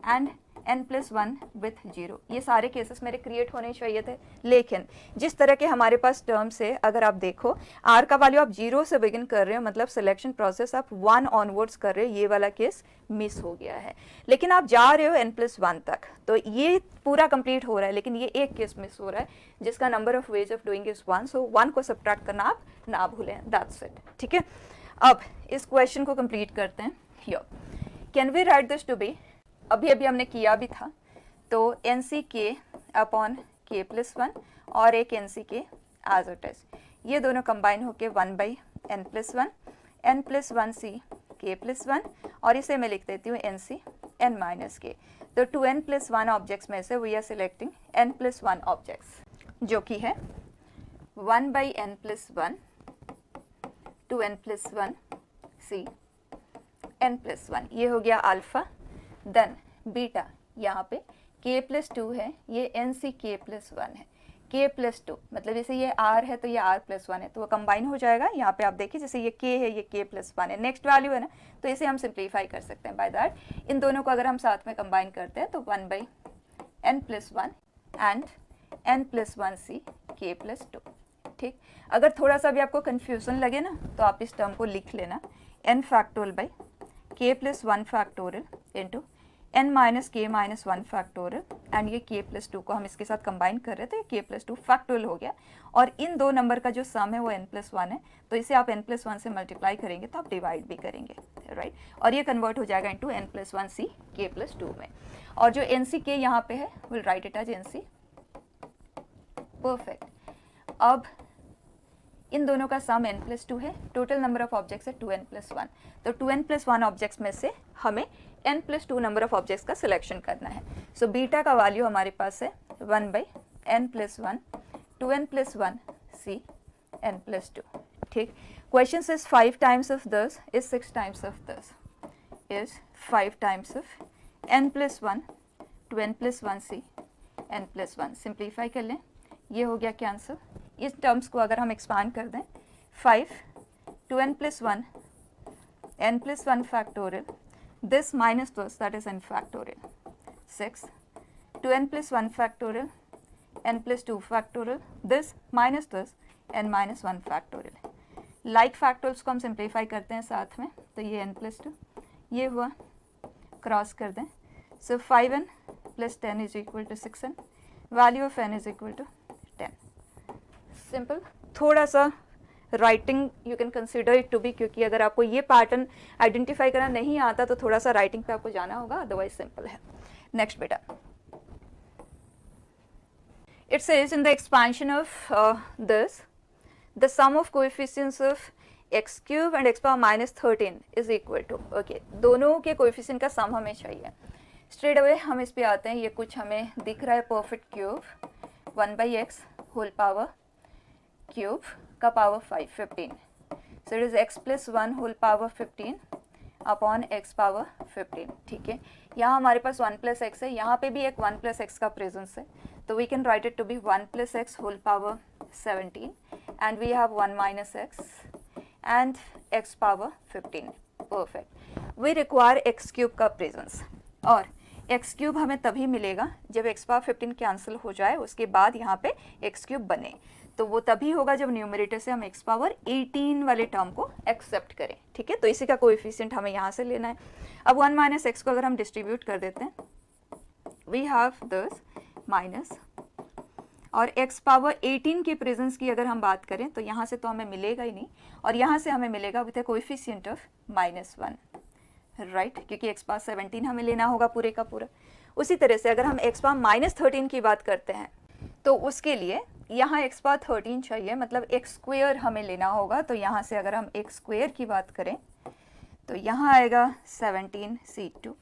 and n+1 with 0, ये सारे केसेस मेरे क्रिएट होने चाहिए थे। लेकिन जिस तरह के हमारे पास टर्म्स है, अगर आप देखो r का वैल्यू आप 0 से बिगिन कर रहे हो, मतलब सिलेक्शन प्रोसेस आप 1 ऑनवर्ड्स कर रहे हो, ये वाला केस मिस हो गया है। लेकिन आप जा रहे हो n+1 तक, तो ये पूरा कंप्लीट हो रहा है, लेकिन ये एक केस मिस हो रहा है जिसका number of ways of doing is 1, सो 1 को सब्ट्रैक्ट करना आप ना भूलें, दैट्स इट। ठीक है, अब इस क्वेश्चन को कंप्लीट करते हैं। Here can we write this to be, अभी अभी हमने किया भी था, तो NCK अपॉन K+1 और एक NCK एज इट इज, ये दोनों कंबाइन होके 1/n+1 n+1C K+1, और इसे मैं लिख देती हूँ NC n-K। तो 2n+1 ऑब्जेक्ट्स में से we are selecting n+1 objects, जो कि है 1/n+1 2n+1C n+1, ये हो गया अल्फा। देन बीटा, यहाँ पे K+2 है, ये NCK+1 है, K+2 मतलब जैसे ये R है तो ये R+1 है, तो वो कंबाइन हो जाएगा। यहाँ पे आप देखिए जैसे ये K है, ये K+1 है, नेक्स्ट वैल्यू है ना, तो इसे हम सिंप्लीफाई कर सकते हैं बाय दैट। इन दोनों को अगर हम साथ में कंबाइन करते हैं तो 1/n+1 एंड n+1C K+2। ठीक, अगर थोड़ा सा भी आपको कन्फ्यूजन लगे ना, तो आप इस टर्म को लिख लेना n⁻K+1 factorial into n-K-1 factorial, and ये K+2 को हम इसके साथ कंबाइन कर रहे थे, K+2 फैक्टोरियल हो गया, और इन दो नंबर का जो सम है वो n+1 है, तो इसे आप n+1 से मल्टीप्लाई करेंगे तो आप डिवाइड भी करेंगे, राइट, और ये कन्वर्ट हो जाएगा इंटू n+1C K+2 में। और जो NCK यहाँ पे है, will write it as NC, perfect. अब इन दोनों का सम n+2 है, टोटल नंबर ऑफ ऑब्जेक्ट्स है 2n+1, तो 2n+1 ऑब्जेक्ट्स में से हमें n+2 नंबर ऑफ ऑब्जेक्ट्स का सिलेक्शन करना है। सो बीटा का वैल्यू हमारे पास है 1/n+1 2n+1C n+2। ठीक, question is 5 times of this is 6 times of this is 5 times of n+1 2n+1C n+1। Simplify कर लें, ये हो गया कैंसिल। इस टर्म्स को अगर हम एक्सपांड कर दें, 5 2n+1 n+1 factorial, this minus this, that is n factorial, 6 2n+1 factorial n+2 factorial, this minus this n-1 factorial। Like factorials को हम सिंप्लीफाई करते हैं साथ में, तो ये n+2, ये हुआ, क्रॉस कर दें, so 5n + 10 is equal to 6n, value of n is equal to 10। Simple, थोड़ा सा writing you can consider it to be, क्योंकि अगर आपको ये पैटर्न आइडेंटिफाई करना नहीं आता तो थोड़ा सा राइटिंग पे आपको जाना होगा, अदरवाइज सिंपल है। नेक्स्ट बेटा, it says in the expansion of this the sum of coefficients of x³ and x⁻13 is equal to, okay, दोनों के कोएफिशिएंट का सम हमें चाहिए। स्ट्रेट अवे हम इस पे आते हैं, ये कुछ हमें दिख रहा है perfect cube 1/x whole power cube का power 5 15, so it is x + 1 whole power 15 upon x power 15। ठीक है, यहाँ हमारे पास 1 + x है, यहाँ पे भी एक 1 + x का प्रेजेंस है, तो we can write it to be 1 + x whole power 17 and we have 1 - x and x power 15, perfect. We require x³ का प्रेजेंस, और x³ हमें तभी मिलेगा जब x पावर 15 कैंसिल हो जाए, उसके बाद यहाँ पे x³ बने, तो वो तभी होगा जब न्यूमरेटर से हम x पावर 18 वाले टर्म को एक्सेप्ट करें। ठीक है, तो इसी का कोएफिशिएंट हमें यहाँ से लेना है। अब 1 - x को अगर हम डिस्ट्रीब्यूट कर देते हैं, वी हैव दिस माइनस, और x पावर 18 के प्रेजेंस की अगर हम बात करें तो यहाँ से तो हमें मिलेगा ही नहीं, और यहाँ से हमें मिलेगा with A coefficient of -1, right, क्योंकि x पावर 17 हमें लेना होगा पूरे का पूरा। उसी तरह से अगर हम x पावर -13 की बात करते हैं, तो उसके लिए यहाँ x पावर 13 चाहिए, मतलब x² हमें लेना होगा, तो यहाँ से अगर हम x² की बात करें तो यहाँ आएगा 17c2,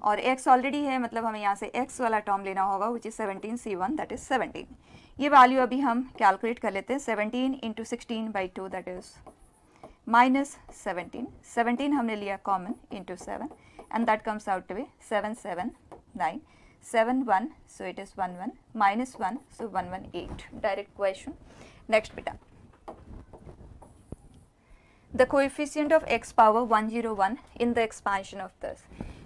और x ऑलरेडी है, मतलब हमें यहाँ से x वाला टर्म लेना होगा which is 17c1, that is 17। ये वैल्यू अभी हम कैलकुलेट कर लेते हैं, 17 × 16/2 दैट इज -17, 17 हमने लिया common into 7 and that comes out to be 7 7 9 7 1, so it is 1 1 -1, so 1 1 8, direct question। Next beta, the coefficient of x power 101 in the expansion of this.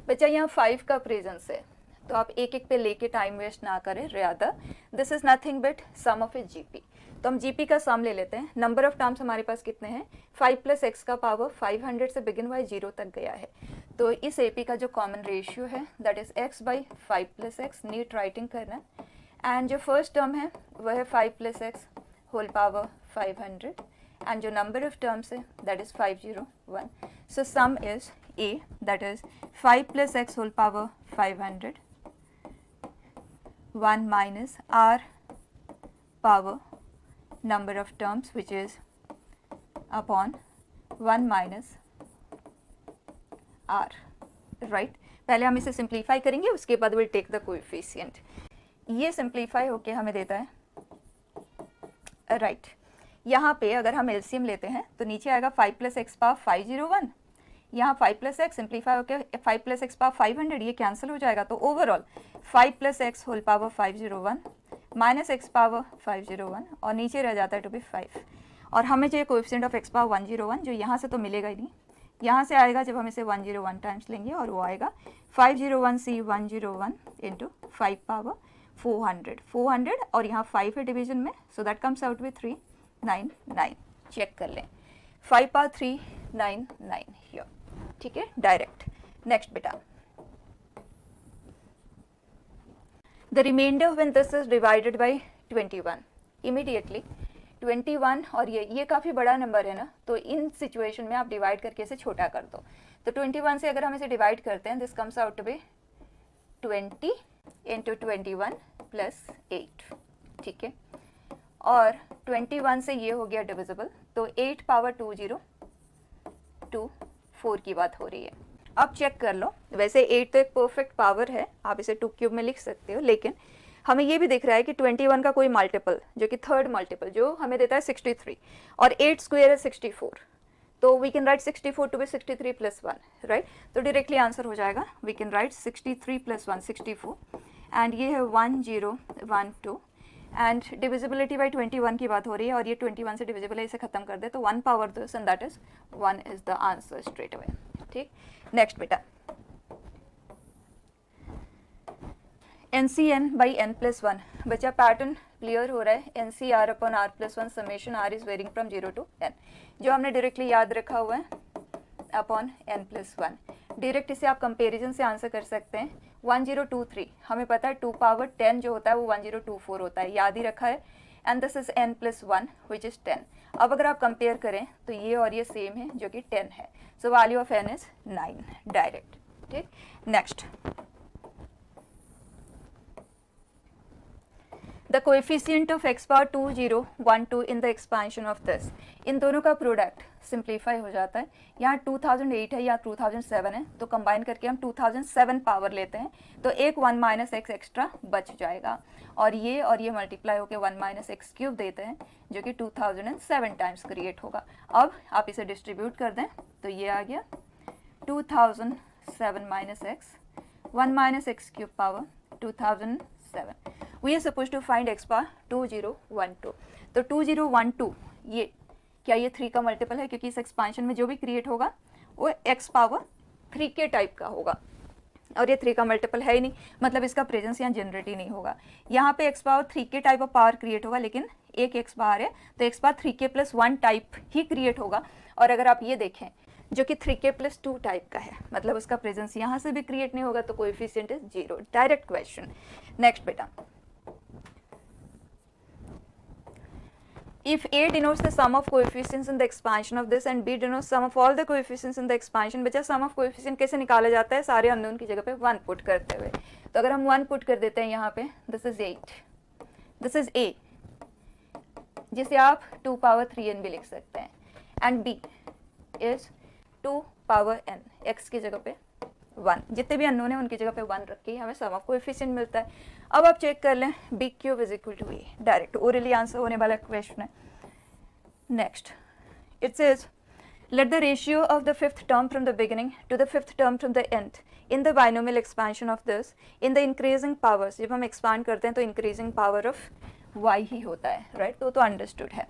बच्चा यहाँ 5 का प्रेजेंस है, तो आप एक एक पे लेके टाइम वेस्ट ना करें, rather this is nothing but sum of a GP. तो हम जीपी का सम ले लेते हैं। नंबर ऑफ टर्म्स हमारे पास कितने हैं, 5 प्लस एक्स का पावर 500 से बिगिन बाई 0 तक गया है। तो इस एपी का जो कॉमन रेशियो है that is x by 5 plus x, neat writing करना है। एंड जो फर्स्ट टर्म है वह है 5 plus x whole power 500 and जो नंबर ऑफ टर्म्स है that is 501। So sum is a that is 5 plus x whole power 500 1 minus r power number of terms which is upon 1 minus r, right। पहले हम इसे simplify करेंगे, उसके बाद will take the coefficient. ये simplify होके हमें देता है राइट यहाँ पे अगर हम एलसीएम लेते हैं तो नीचे आएगा 5 प्लस एक्स पावर 501, यहाँ 5 प्लस एक्स सिंप्लीफाई होकर 5 प्लस एक्स पावर 500 ये कैंसिल हो जाएगा। तो overall 5 plus x whole power 501 minus x power 501 और नीचे रह जाता है टू बी 5। और हमें चाहिए कोएफिशिएंट ऑफ एक्स पावर 101, जो यहाँ से तो मिलेगा ही नहीं, यहाँ से आएगा जब हम इसे 101 टाइम्स लेंगे और वो आएगा 501c101 इंटू 5 पावर 400 और यहाँ 5 है डिवीजन में, so that comes out with 399। Check कर लें, 5 पावर 399 हियर, ठीक है, डायरेक्ट। नेक्स्ट बेटा, the reminder when this is divided by 21 immediately 21 और ये काफ़ी बड़ा नंबर है ना, तो इन सिचुएशन में आप डिवाइड करके इसे छोटा कर दो। तो 21 से अगर हम इसे डिवाइड करते हैं this comes out to be 20 into 21 plus 8, ठीक है। और 21 से ये हो गया डिविजिबल, तो 8 पावर 2024 की बात हो रही है। अब चेक कर लो, वैसे 8 तो एक परफेक्ट पावर है, आप इसे 2 क्यूब में लिख सकते हो, लेकिन हमें ये भी दिख रहा है कि 21 का कोई मल्टीपल जो कि थर्ड मल्टीपल जो हमें देता है 63 और 8 स्क्वायर है 64, तो we can write 64 to be 63 plus 1, right. तो डायरेक्टली आंसर हो जाएगा, we can write 63 plus 1 64 and ये है 1012 एंड डिविजिबिलिटी बाई 21 की बात हो रही है और ये 21 से डिविजिबल है, इसे खत्म कर दे तो 1 power this and that is 1 is the answer straight away, ठीक। नेक्स्ट बेटा, NCN बाई n प्लस 1, बच्चा पैटर्न क्लियर हो रहा है, NCR upon R plus 1 summation R is varying from 0 to n, जो हमने डायरेक्टली याद रखा हुआ है अपॉन n प्लस 1। डायरेक्ट इसे आप कंपेरिजन से आंसर कर सकते हैं। 1023 हमें पता है 2 पावर 10 जो होता है वो 1024 होता है, याद ही रखा है, and this is n plus 1 which is 10। अब अगर आप कंपेयर करें तो ये और ये सेम है जो कि 10 है, so value of n is 9 direct, ठीक। Next, the coefficient of x power 2012 in the expansion of this, इन दोनों का प्रोडक्ट सिंप्लीफाई हो जाता है। यहाँ 2008 है या 2007 है, तो कंबाइन करके हम 2007 पावर लेते हैं, तो एक 1 माइनस एक्स एक्स्ट्रा बच जाएगा और ये मल्टीप्लाई होकर 1 माइनस एक्स क्यूब देते हैं जो कि 2007 टाइम्स क्रिएट होगा। अब आप इसे डिस्ट्रीब्यूट कर दें तो ये आ गया 2007 minus x 1 minus x cube power 2007। We are suppose to find x power 2012, तो 2012 ये क्या ये 3 का मल्टीपल है, क्योंकि इस एक्सपांशन में जो भी क्रिएट होगा वो एक्स पावर 3 के टाइप का होगा और ये 3 का मल्टीपल है ही नहीं, मतलब इसका प्रेजेंस यहाँ जनरेट ही नहीं होगा। यहाँ पे एक्स पावर 3 के टाइप ऑफ पावर क्रिएट होगा, लेकिन एक एक्स बाहर है तो एक्स पावर 3 के प्लस 1 टाइप ही क्रिएट होगा। और अगर आप ये देखें जो कि 3 के प्लस 2 टाइप का है, मतलब उसका प्रेजेंस यहाँ से भी क्रिएट नहीं होगा, तो coefficient is 0, direct question. Next बेटा, if A denotes the sum of coefficients in the expansion of this and B denotes sum of all the coefficients in the expansion, बचा sum of coefficient कैसे निकाला जाता है, सारे unknown की जगह पे 1 पुट करते हुए। तो अगर हम 1 पुट कर देते हैं यहाँ पे, this is 8, this is A जिसे आप 2 पावर 3n भी लिख सकते हैं, and B is 2 power n, x की जगह पे 1, जितने भी अननोन है उनकी जगह पे 1 रख के हमें सम ऑफ कोएफिशिएंट मिलता है। अब आप चेक कर लें, b cube is equal to a, direct orally answer होने वाला क्वेश्चन है। Next, it says let the ratio of the 5th term from the beginning to the 5th term from the end in the binomial expansion of this in the increasing powers. जब हम expand करते हैं तो increasing power of y ही होता है, right? तो understood है.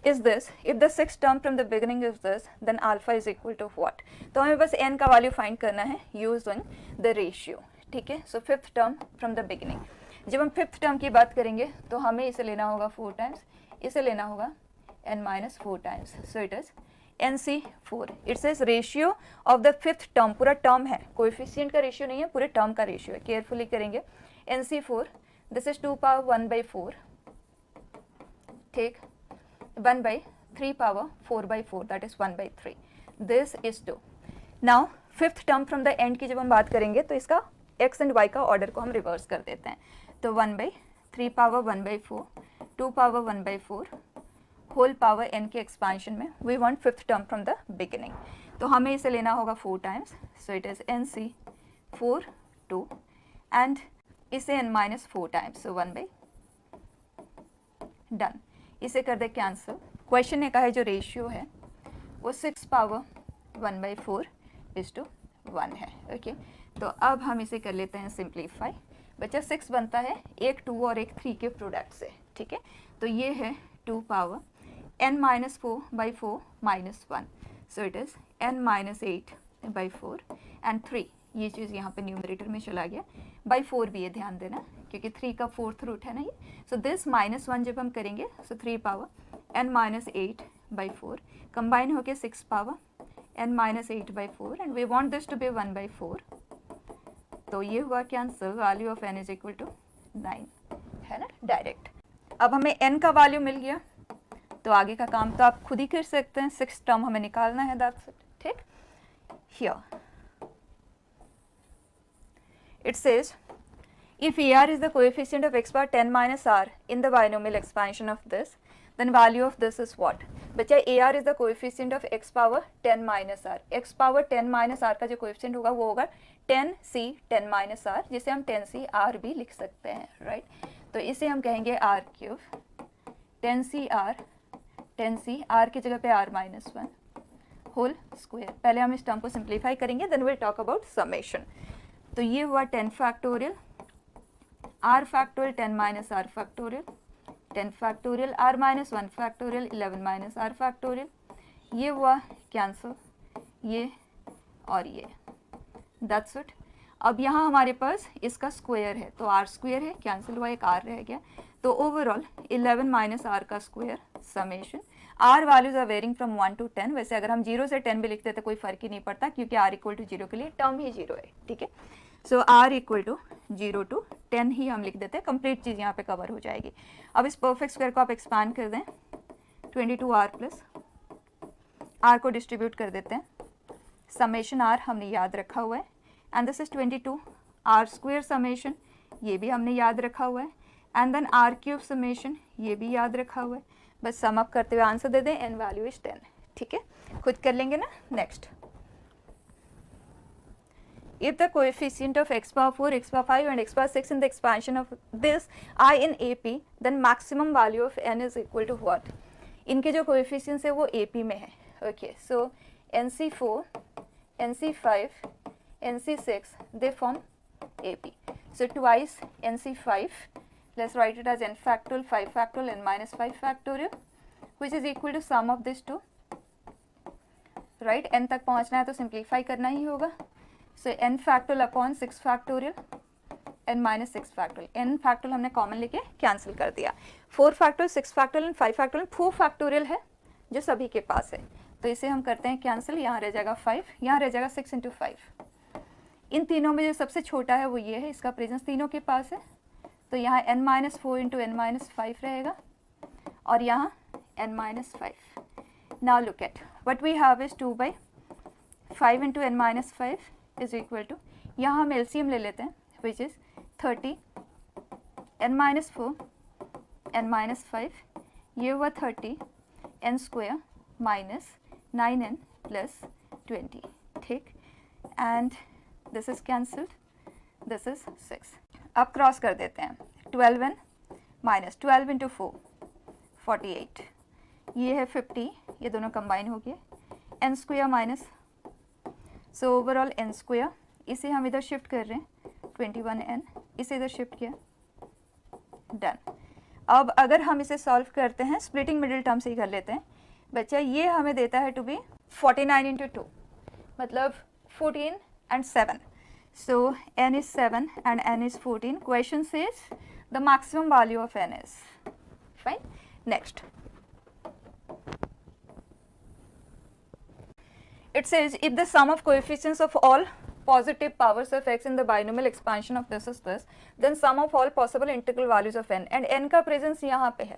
Is this, if the sixth term from the beginning is this, then alpha is equal to what? तो हमें बस n का वैल्यू फाइंड करना है यूजिंग द रेशियो. ठीक है, so fifth term from the beginning. जब हम फिफ्थ टर्म की बात करेंगे तो हमें इसे लेना होगा 4 टाइम्स, इसे लेना होगा n minus 4 times. So it is NC4. It says ratio of the fifth term, पूरा टर्म है, कोएफिशिएंट का रेशियो नहीं है, पूरे टर्म का रेशियो है. केयरफुली करेंगे. NC4, this is 2 power 1/4. ठीक, 1/3 power 4/4, that is 1/3. This is 2. Now fifth term from the end की जब हम बात करेंगे तो इसका x and y का ऑर्डर को हम रिवर्स कर देते हैं. तो 1/3 power 1/4, 2 power 1/4 whole power n के एक्सपांशन में we want fifth term from the beginning. तो हमें इसे लेना होगा 4 times. So it is NC4 2 and इसे n minus 4 times. So 1/, done. इसे कर दे कैंसिल. क्वेश्चन ने कहा है जो रेशियो है वो 6 पावर 1/4:1 है. ओके, तो अब हम इसे कर लेते हैं सिंप्लीफाई. बच्चा 6 बनता है एक 2 और एक 3 के प्रोडक्ट से. ठीक है, तो ये है 2 power n minus 4/4 minus 1. So it is n minus 8/4 and 3. ये चीज़ यहाँ पे न्यूमरेटर में चला गया. बाई 4 भी है, ध्यान देना, क्योंकि 3 का 4th रूट है ना ये. सो दिस -1 जब हम करेंगे so 3 power n minus 8/4 combine होके 6 power n minus 8/4 and we want this to be 1/4. तो ये हुआ cancel. Value of n is equal to 9 है ना, डायरेक्ट. अब हमें n का वैल्यू मिल गया तो आगे का काम तो आप खुद ही कर सकते हैं. 6th टर्म हमें निकालना है, दैट्स इट. ठीक, here it says if ER is the coefficient of x power 10 minus r in the binomial expansion of this, then value of this is what? बच्चा AR is the coefficient of x power 10 minus r. x power 10 minus r का जो coefficient होगा वो होगा 10c 10 minus r, जिसे हम 10c r भी लिख सकते हैं, राइट? तो इसे हम कहेंगे r क्यूब 10c r की जगह पे r माइनस 1 होल स्क्वायर. पहले हम इस टर्म को सिंप्लीफाई करेंगे, then will talk about summation. तो ये हुआ 10 factorial r factorial 10 minus r factorial 10 factorial r minus 1 factorial 11 minus r factorial. ये हुआ कैंसिल, ये और ये, दैट्स इट. अब यहाँ हमारे पास इसका स्क्वायर है तो r स्क्वायर है, कैंसिल हुआ, एक r रह गया. तो ओवरऑल 11 माइनस r का square summation. r values are varying from 1 to 10. वैसे अगर हम 0 से 10 भी लिखते तो कोई फर्क ही नहीं पड़ता, क्योंकि r इक्वल टू 0 के लिए टर्म ही 0 है. ठीक है, सो r इक्वल टू 0 to 10 ही हम लिख देते हैं. कंप्लीट चीज़ यहाँ पे कवर हो जाएगी. अब इस परफेक्ट स्क्वायर को आप एक्सपांड कर दें. 22r प्लस r को डिस्ट्रीब्यूट कर देते हैं. समेशन r हमने याद रखा हुआ है and this is 22 r square summation, ये भी हमने याद रखा हुआ है. And then r cube summation, ये भी याद रखा हुआ है. बस सम अप करते हुए आंसर दे दें. N value is 10. ठीक है, खुद कर लेंगे ना. Next, if the coefficient of x power 4, x power 5 and x power 6 in the expansion of this I in AP, then maximum value of n is equal to what? इनके जो coefficients है वो AP में है. Okay, so NC4, NC5, NC6 they form AP. So twice NC5, let's write it as n factorial 5 factorial n minus 5 factorial, which is equal to sum of these two. Right, n तक पहुँचना है तो simplify करना ही होगा. So n factorial upon 6 factorial n minus 6 factorial. n factorial हमने common लेके cancel कर दिया. 4 factorial 6 factorial and 5 factorial 4 factorial है जो सभी के पास है, तो इसे हम करते हैं कैंसिल. यहाँ रह जाएगा 5, यहाँ रह जाएगा 6 into 5. इन तीनों में जो सबसे छोटा है वो ये है, इसका प्रेजेंस तीनों के पास है, तो यहाँ n minus 4 into n minus 5 रहेगा और यहाँ n minus 5. Now look at what we have is 2/5 into n minus 5 is equal to, यहाँ हम LCM ले लेते हैं which is 30 n minus 4 n minus 5, ये हुआ 30 n square minus 9n plus 20. ठीक, and this is cancelled, this is 6. अब cross कर देते हैं. 12n minus 12 into 4 48, ये है 50, ये दोनों कंबाइन हो गए. n square minus, so overall n square, इसे हम इधर शिफ्ट कर रहे हैं 21n, इसे इधर शिफ्ट किया, डन. अब अगर हम इसे सॉल्व करते हैं, स्प्लिटिंग मिडिल टर्म से ही कर लेते हैं बच्चा, ये हमें देता है टू बी 49 इंटू 2 मतलब 14 and 7. So n is 7 and n is 14. Question says the maximum value of n is. Fine. Next. It says if the sum of coefficients of all positive powers of x in the binomial expansion of this is this, then sum of all possible integral values of n, and n का presence यहाँ पे है,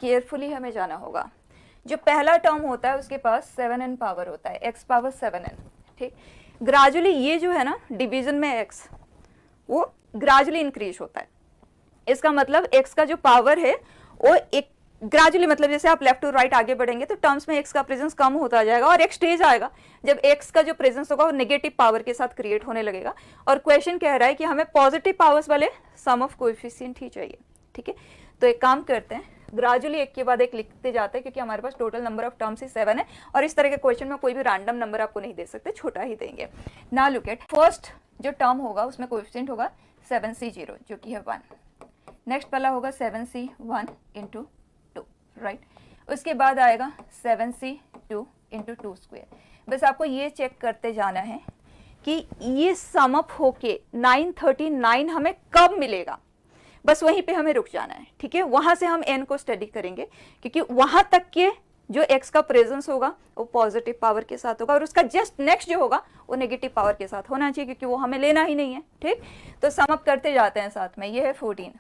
carefully हमें जाना होगा. जो पहला term होता है उसके पास 7n पावर होता है, x पावर 7n. ठीक, ग्रेजुअली ये जो है ना डिवीजन में x वो ग्रेजुअली इंक्रीज होता है. इसका मतलब x का जो पावर है वो एक ग्रेजुअली, मतलब जैसे आप लेफ्ट टू राइट आगे बढ़ेंगे तो टर्म्स में x का प्रेजेंस कम होता जाएगा और एक स्टेज आएगा जब x का जो प्रेजेंस होगा वो नेगेटिव पावर के साथ क्रिएट होने लगेगा. और क्वेश्चन कह रहा है कि हमें पॉजिटिव पावर्स वाले सम ऑफ कोएफिशिएंट ही चाहिए. ठीक है, तो एक काम करते हैं, ग्रेजुअली एक के बाद एक लिखते जाते हैं क्योंकि हमारे पास टोटल नंबर ऑफ टर्म्स ही 7 है और इस तरह के क्वेश्चन में कोई भी रैंडम नंबर आपको नहीं दे सकते, छोटा ही देंगे. नाउ लुक एट फर्स्ट जो टर्म होगा उसमें कोएफिशिएंट होगा 7c0 जो कि है 1. नेक्स्ट वाला होगा 7c1 इंटू 2, राइट. उसके बाद आएगा 7c2 इंटू 2 स्क्वायर. बस आपको ये चेक करते जाना है कि ये सम अप होके 939 हमें कब मिलेगा, बस वहीं पे हमें रुक जाना है. ठीक है, वहां से हम n को स्टडी करेंगे क्योंकि वहां तक के जो x का प्रेजेंस होगा वो पॉजिटिव पावर के साथ होगा और उसका जस्ट नेक्स्ट जो होगा वो नेगेटिव पावर के साथ होना चाहिए क्योंकि वो हमें लेना ही नहीं है. ठीक, तो सम अप करते जाते हैं साथ में. ये है 14,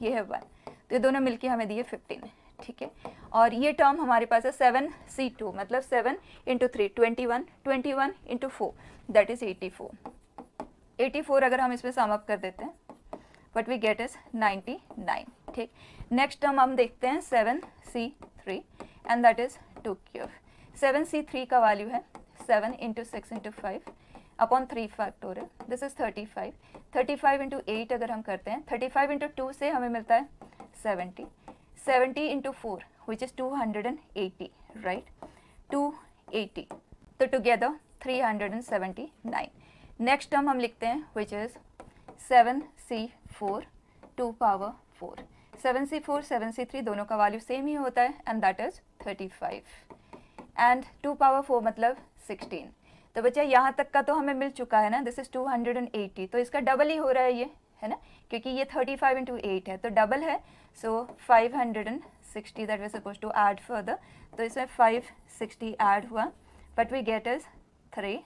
ये है 1, तो ये दोनों मिलके हमें दिए 15. ठीक है, और ये टर्म हमारे पास है 7c2 मतलब 7 इंटू 3 21, 21 इंटू 4 दैट इज 84. 84 अगर हम इसमें सम अप कर देते हैं what we get is 99. ठीक, नेक्स्ट टर्म हम देखते हैं 7c3 and that is 2 cube. 7c3 का वैल्यू है 7 into 6 into 5 upon 3 factorial, this is 35. 35 into 8 अगर हम करते हैं, 35 इंटू 2 से हमें मिलता है 70. 70 इंटू 4 विच इज 280, राइट, 280. तो टुगेदर 379. नेक्स्ट टर्म हम लिखते हैं which is 7c4 2 power 4. 7c4 7c3 दोनों का वैल्यू सेम ही होता है and that is 35 and 2 power 4 मतलब 16. तो बच्चा यहाँ तक का तो हमें मिल चुका है ना, दिस इज 280, तो इसका डबल ही हो रहा है ये, है ना, क्योंकि ये 35 इंटू 8 है तो डबल है. So 560 that we suppose to add further, तो इसमें 560 ऐड हुआ but we get is 3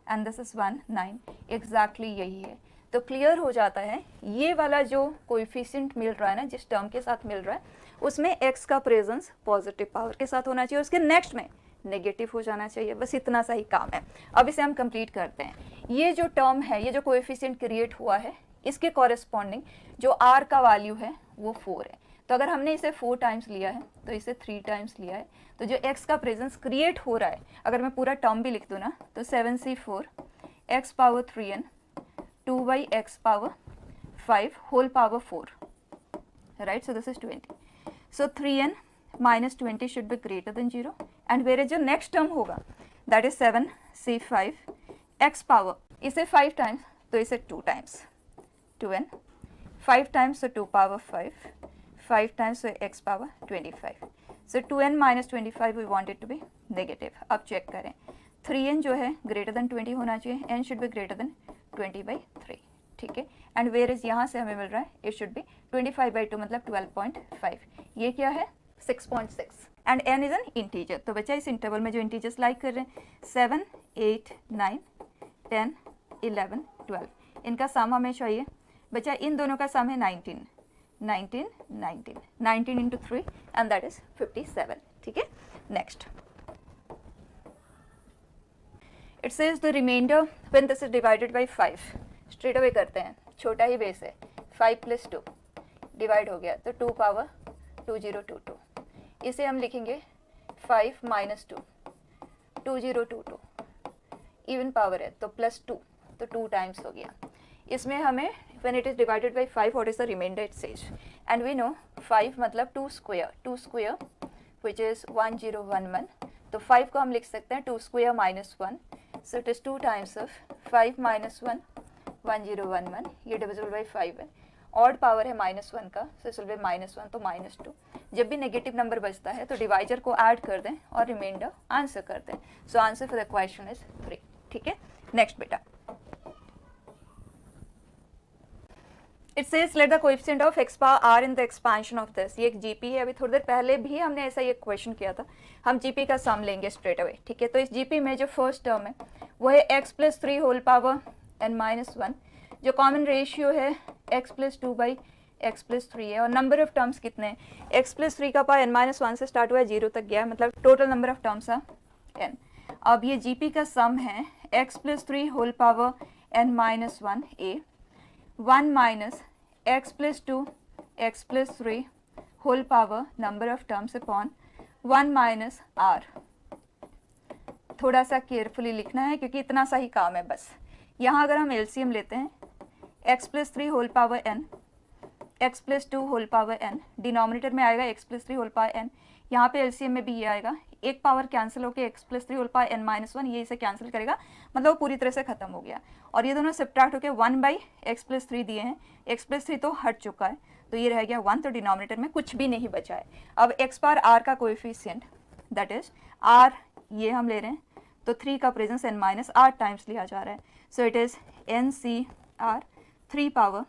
and this is 19. Exactly यही है. तो क्लियर हो जाता है ये वाला जो कोएफिशिएंट मिल रहा है ना, जिस टर्म के साथ मिल रहा है उसमें x का प्रेजेंस पॉजिटिव पावर के साथ होना चाहिए, उसके नेक्स्ट में नेगेटिव हो जाना चाहिए. बस इतना सा ही काम है. अब इसे हम कंप्लीट करते हैं. ये जो टर्म है, ये जो कोएफिशिएंट क्रिएट हुआ है, इसके कॉरेस्पॉन्डिंग जो r का वैल्यू है वो 4 है. तो अगर हमने इसे 4 टाइम्स लिया है तो इसे 3 टाइम्स लिया है, तो जो x का प्रेजेंस क्रिएट हो रहा है, अगर मैं पूरा टर्म भी लिख दूँ ना, तो 7c4 x power 3n 2 by x power 5 whole power 4, right, so this is 20. So 3n minus 20 should be greater than 0 and whereas जो next term होगा that is 7c5 x power, इसे 5 times तो इसे 2 times 2n, 5 times so 2 power 5, 5 times so x power 25. So 2n minus 25 we want it to be negative. अब check करें, 3n जो है greater than 20 होना चाहिए, n should be greater than 20/3. ठीक है, एंड वेयर इज यहाँ से हमें मिल रहा है इट शुड बी 25/2 मतलब 12.5. ये क्या है 6.6 and n is an integer. तो बच्चा इस इंटरवल में जो इंटीजर्स लाइक कर रहे हैं 7 8 9 10 11 12, इनका सम हमें चाहिए. बच्चा इन दोनों का सम है 19 19 19 19 इंटू 3 एंड दैट इज 57. ठीक है, next it says the reminder when this is divided by 5. Straight away करते हैं, छोटा ही बेस है, 5 + 2 डिवाइड हो गया तो 2 पावर 2022. इसे हम लिखेंगे 5 - 2 2022, इवन पावर है तो +2 तो 2 टाइम्स हो गया. इसमें हमें when it is divided by 5 what is the remainder it says, and we know 5 मतलब 2 स्क्वायर व्हिच इज 1011. तो 5 को हम लिख सकते हैं 2 square -1, so it is 2 times of 5 - 1 1011. ये डिविजिबल बाय 5 है ऑड पावर है -1 का, सो इट विल बी -1 तो -2। जब भी नेगेटिव नंबर बचता है तो डिवाइजर को ऐड कर दें और रिमाइंडर आंसर कर दें। So answer for the question is 3। ठीक है, नेक्स्ट बेटा। It says let the coefficient of x power r in the expansion of this. ये एक जीपी है, अभी थोड़ी देर पहले भी हमने ऐसा ही एक क्वेश्चन किया था। हम जीपी का सम लेंगे स्ट्रेट अवे। ठीक है, तो इस जीपी में जो फर्स्ट टर्म है वो है x + 3 होल पावर n-1, जो कॉमन रेशियो है x + 2 बाई x + 3 है। और नंबर ऑफ टर्म्स कितने हैं, x + 3 का पावर n-1 से स्टार्ट हुआ है 0 तक गया है, मतलब टोटल नंबर ऑफ टर्म्स है n। अब ये जीपी का सम है x + 3 whole power n-1 a 1 minus x + 2 x + 3 whole power number of terms upon 1 minus r। थोड़ा सा केयरफुली लिखना है क्योंकि इतना सा ही काम है बस। यहाँ अगर हम एलसीएम लेते हैं x + 3 whole power n, x + 2 whole power n, denominator में आएगा x + 3 होल पावर n, यहाँ पे एलसीएम में भी ये आएगा। एक पावर कैंसिल होकर x + 3 होल पावर n-1, ये इसे कैंसिल करेगा, मतलब वो पूरी तरह से खत्म हो गया। और ये दोनों सब्ट्रैक्ट होकर 1 बाई x + 3 दिए हैं, x + 3 तो हट चुका है, तो ये रह गया 1, तो डिनोमिनेटर में कुछ भी नहीं बचा है। अब x पावर r का कोएफिशिएंट दैट इज r, ये हम ले रहे हैं, तो 3 का प्रेजेंस n-r टाइम्स लिया जा रहा है, सो it is NCr 3 power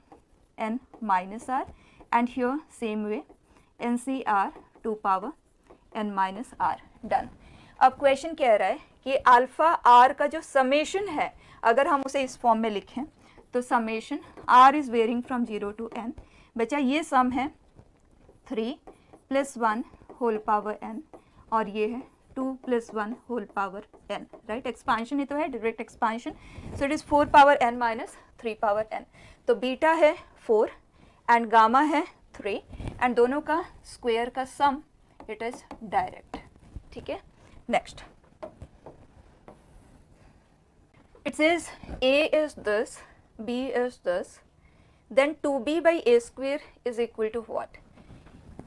n-r, and here same way NCr 2 power n-r। Done. अब क्वेश्चन कह रहा है कि अल्फा आर का जो समेशन है, अगर हम उसे इस फॉर्म में लिखें तो summation r is varying from 0 to n। बच्चा ये सम है 3 + 1 होल पावर n, और ये है 2 + 1 होल पावर n, राइट। एक्सपांशन ही तो है, direct expansion, so it is 4 power n - 3 power n। तो बीटा है 4 एंड गामा है 3, एंड दोनों का स्क्वायर का सम इट इज डायरेक्ट। ठीक है, next it says a is this, b is this, then 2b by a square is equal to what।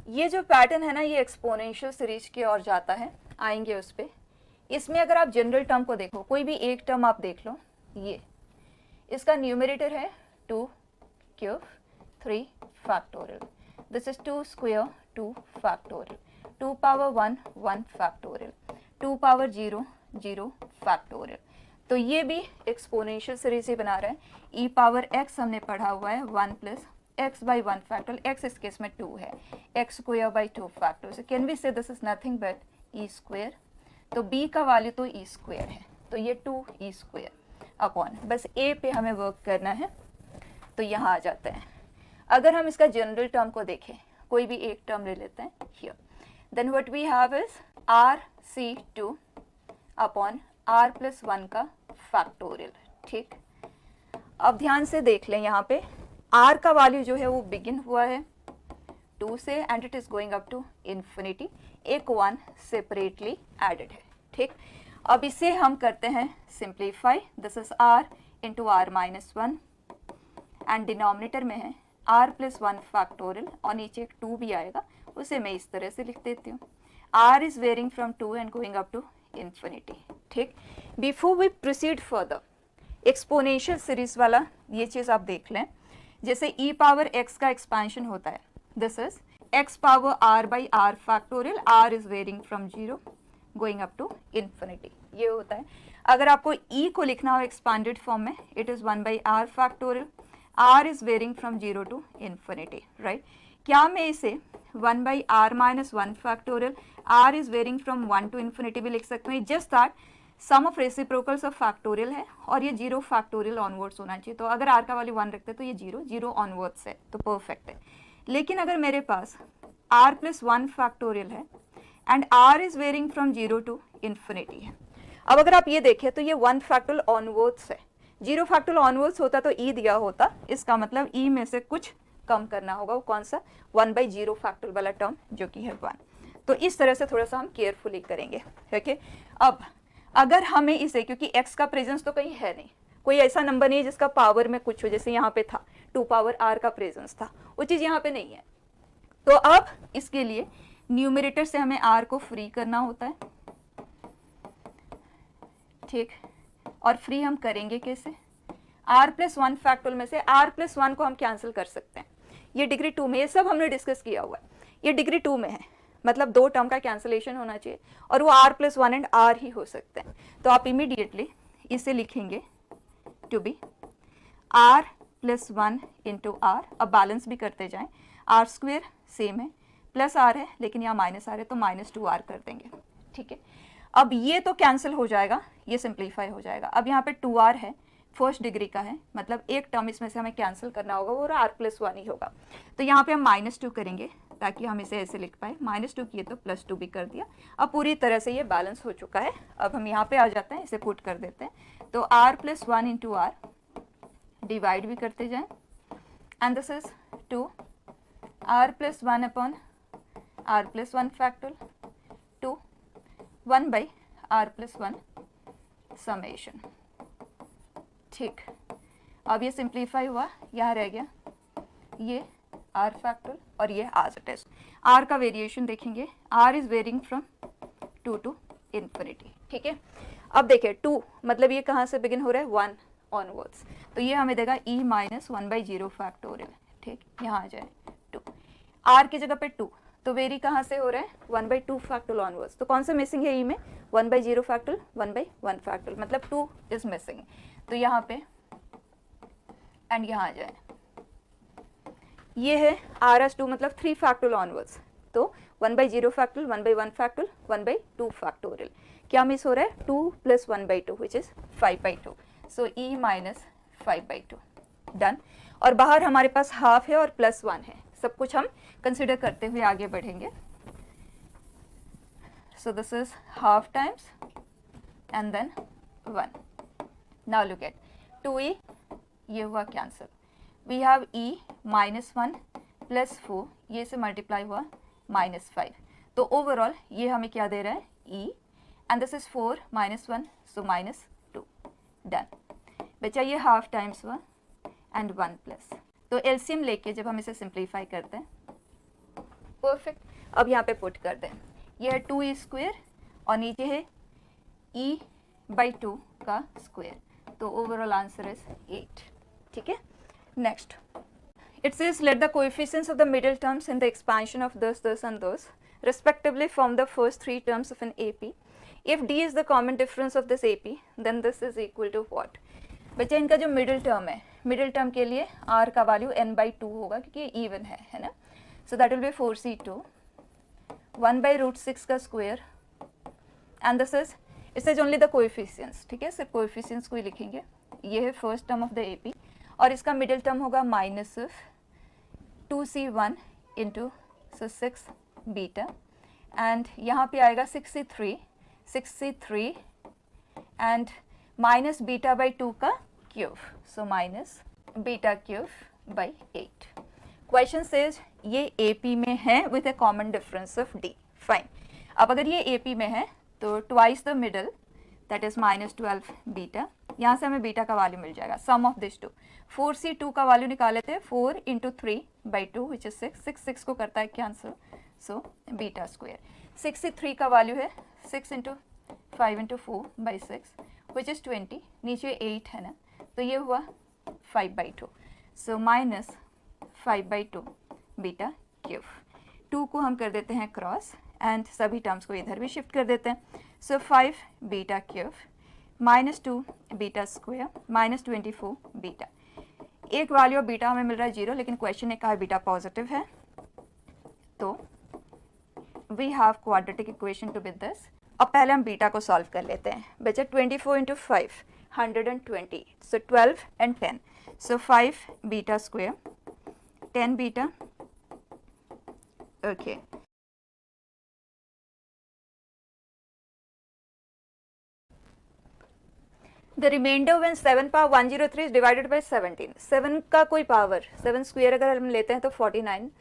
ये जो पैटर्न है ना, ये एक्सपोनेंशियल सीरीज की ओर जाता है, आएंगे उस पर। इसमें अगर आप जनरल टर्म को देखो, कोई भी एक टर्म आप देख लो, ये इसका न्यूमरेटर है 2 cube 3 factorial, this is 2 square 2 factorial, 2 power 1 1 factorial, 2 power 0 0 factorial. तो ये भी एक्सपोनेंशियल सीरीज ही बना रहा है। e पावर x हमने पढ़ा हुआ है 1 + x by 1 फैक्टोरियल, x इस केस में 2 है, x square by 2 factorial, so can we say this is nothing but e square. तो b का वैल्यू तो e स्क्वायर है, तो ये 2e स्क्वायर अपॉन, बस a पे हमें वर्क करना है, तो यहाँ आ जाते हैं। अगर हम इसका जनरल टर्म को देखें, कोई भी एक टर्म ले लेते हैं here, then what we have is rc2 upon r + 1 का फैक्टोरियल। ठीक, अब ध्यान से देख लें, यहाँ पे r का वैल्यू जो है वो बिगिन हुआ है 2 से and it is going up to infinity, एक 1 सेपरेटली एडेड है। ठीक, अब इसे हम करते हैं simplify, this is r into r - 1, and denominator में है r + 1 फैक्टोरियल, और नीचे एक 2 भी आएगा, उसे मैं इस तरह से लिख देती हूँ, r is varying from 2 and going up to infinity. ठीक, before we proceed further, exponential series वाला ये चीज़ आप देख लें, जैसे e पावर x का एक्सपेंशन होता है, this is x power r by r factorial, r is varying from 0 going up to infinity, ये होता है। अगर आपको e को लिखना हो एक्सपांडेड फॉर्म में, it is 1 by r factorial, r is varying from 0 to infinity, right. क्या मैं इसे 1 by r - 1 factorial, r is varying from 1 to infinity भी लिख सकते हैं, just that sum of reciprocals of factorial है, और ये 0 फैक्टोरियल ऑनवर्ड्स होना चाहिए, तो अगर r का वैल्यू 1 रखते हैं तो ये 0 0 ऑनवर्ड्स है, तो परफेक्ट है। लेकिन अगर मेरे पास r + 1 फैक्टोरियल है and r is varying from 0 to infinity है, अब अगर आप ये देखें तो ये 1 फैक्टोरियल ऑनवर्ड्स है, 0 फैक्टोरियल ऑनवर्ड्स होता तो e दिया होता, इसका मतलब e में से कुछ कम करना होगा, वो कौन सा, 1 बाई 0 फैक्टोरियल वाला टर्म जो कि है 1। तो इस तरह से थोड़ा सा हम केयरफुली करेंगे। ओके, अब अगर हमें इसे, क्योंकि x का प्रेजेंस तो कहीं है नहीं, कोई ऐसा नंबर नहीं है जिसका पावर में कुछ हो, जैसे यहाँ पे था 2 पावर r का प्रेजेंस था, वो चीज़ यहाँ पे नहीं है। तो अब इसके लिए न्यूमरेटर से हमें r को फ्री करना होता है, ठीक, और फ्री हम करेंगे कैसे, r + 1 फैक्टोरियल में से r + 1 को हम कैंसिल कर सकते हैं, ये डिग्री 2 में, ये सब हमने डिस्कस किया हुआ है, ये डिग्री 2 में है, मतलब 2 टर्म का कैंसलेशन होना चाहिए और वो r+1 एंड r ही हो सकते हैं। तो आप इमीडिएटली इसे लिखेंगे to be r+1 into r, अब बैलेंस भी करते जाएं, r² सेम है, प्लस r है लेकिन यहाँ माइनस r है तो -2r कर देंगे, ठीक है। अब ये तो कैंसिल हो जाएगा, ये सिंप्लीफाई हो जाएगा। अब यहाँ पे 2r है, फर्स्ट डिग्री का है, मतलब एक टर्म इसमें से हमें कैंसिल करना होगा और r+1 ही होगा। तो यहाँ पे हम -2 करेंगे ताकि हम इसे ऐसे लिख पाए, -2 किए तो +2 भी कर दिया। अब पूरी तरह से ये बैलेंस हो चुका है। अब हम यहाँ पे आ जाते हैं, इसे पुट कर देते हैं। तो r+1 इंटू r, डिवाइड भी करते जाएं, and this is 2 r+1 upon r+1 factorial two 1 by r+1 summation, ठीक। अब ये सिंप्लीफाई हुआ, यहाँ रह गया ये r फैक्टोरियल और ये as it is। r का वेरिएशन देखेंगे, r is varying from 2 to infinity, ठीक है। अब देखिए 2 मतलब ये कहाँ से बिगिन हो रहा है, 1 ऑनवर्ड्स, तो ये हमें देगा e माइनस 1/0 फैक्टोरियल, ठीक। यहाँ आ जाए 2, r की जगह पे 2, तो वेरी कहाँ से हो रहा है, 1/2 फैक्टोरियल ऑनवर्ड्स। तो कौन सा मिसिंग है e में, 1/0 फैक्टोरियल, 1/1 फैक्टोरियल, मतलब 2 इज मिसिंग। तो यहाँ पे एंड यहाँ आ जाए, ये है r2 मतलब 3 फैक्टोरियल ऑनवर्ड्स, तो 1/0 फैक्टोरियल, 1/1 फैक्टोरियल, 1/2 फैक्टोरियल। क्या मिस हो रहा है, 2 + 1/2 which is 5/2, so e minus 5/2, done. और बाहर हमारे पास हाफ है और +1 है, सब कुछ हम कंसिडर करते हुए आगे बढ़ेंगे। So this is half times and then 1। Now look at 2e, ये हुआ कैंसिल, वी हैव e -1 + 4, ये से मल्टीप्लाई हुआ -5, तो ओवरऑल ये हमें क्या दे रहा है, e, and this is 4 - 1 so -2, done. बचा ये हाफ टाइम्स हुआ एंड 1 प्लस, तो एलसीएम लेके जब हम इसे सिंप्लीफाई करते हैं, परफेक्ट। अब यहाँ पे पुट कर दें, ये है 2e² और नीचे है e/2 का स्क्वायर, तो ओवरऑल आंसर इज 8, ठीक है। Next it says let the coefficients of the middle terms in the expansion of this and those respectively form the first 3 terms of an AP. If D is the common difference of this AP, then this is equal to what? बच्चे इनका जो middle term है, middle term के लिए r का value n/2 होगा क्योंकि ये इवन है ना। So that will be 4c2 1/√6 का square, and this is, it is only the coefficients, ठीक है, सिर्फ कोएफिशिएंट्स को ही लिखेंगे। ये है first term of the AP और इसका मिडिल टर्म होगा -2c1 इंटू 6 बीटा, एंड यहाँ पे आएगा 63 एंड माइनस β/2 का cube, so minus β3/8। Question says ये AP में है with a common difference of D, fine. अब अगर ये AP में है तो twice the middle, that is -12 beta, यहाँ से हमें बीटा का वैल्यू मिल जाएगा, सम ऑफ दिस टू। 4c2 का वैल्यू निकाले थे 4 × 3/2 विच इज 6 को करता है कैंसिल, सो β²। 63 का वैल्यू है 6 × 5 × 4/6 विच इज 20, नीचे 8 है ना, तो ये हुआ 5/2, सो -5/2 β³। 2 को हम कर देते हैं क्रॉस एंड सभी टर्म्स को इधर भी शिफ्ट कर देते हैं, सो 5 β³ -2 β² -24 बीटा। एक वैल्यू ऑफ बीटा हमें मिल रहा है 0, लेकिन क्वेश्चन ने कहा बीटा पॉजिटिव है, तो we have quadratic equation to with this. अब पहले हम बीटा को सॉल्व कर लेते हैं। बचा 24 × 5 120, सो 12 and 10, so 5 β² 10 beta, okay. The remainder when 7 power 103 is divided by 17. 7 का कोई पावर, 7 स्क्वायर अगर हम लेते हैं तो 49,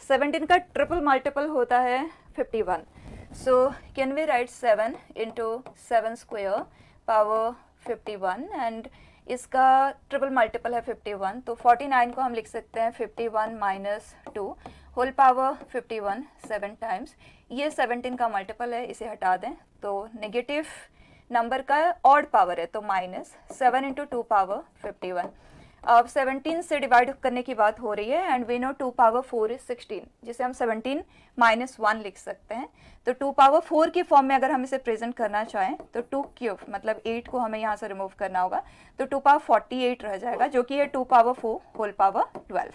17 का ट्रिपल मल्टीपल होता है 51, so can we write 7 × 7 square power 51 and इसका ट्रिपल मल्टीपल है 51, तो 49 को हम लिख सकते हैं 51 - 2 होल पावर 51 7 टाइम्स, ये 17 का मल्टीपल है, इसे हटा दें तो नेगेटिव नंबर का ऑड पावर है, तो -7 × 2 पावर 51। अब 17 से डिवाइड करने की बात हो रही है and we know 2 power 4 is 16, जिसे हम 17 माइनस 1 लिख सकते हैं। तो 2 पावर 4 की फॉर्म में अगर हम इसे प्रेजेंट करना चाहें तो 2 क्यूब मतलब 8 को हमें यहाँ से रिमूव करना होगा, तो 2 पावर 48 रह जाएगा, जो कि है 2 पावर 4 होल पावर 12।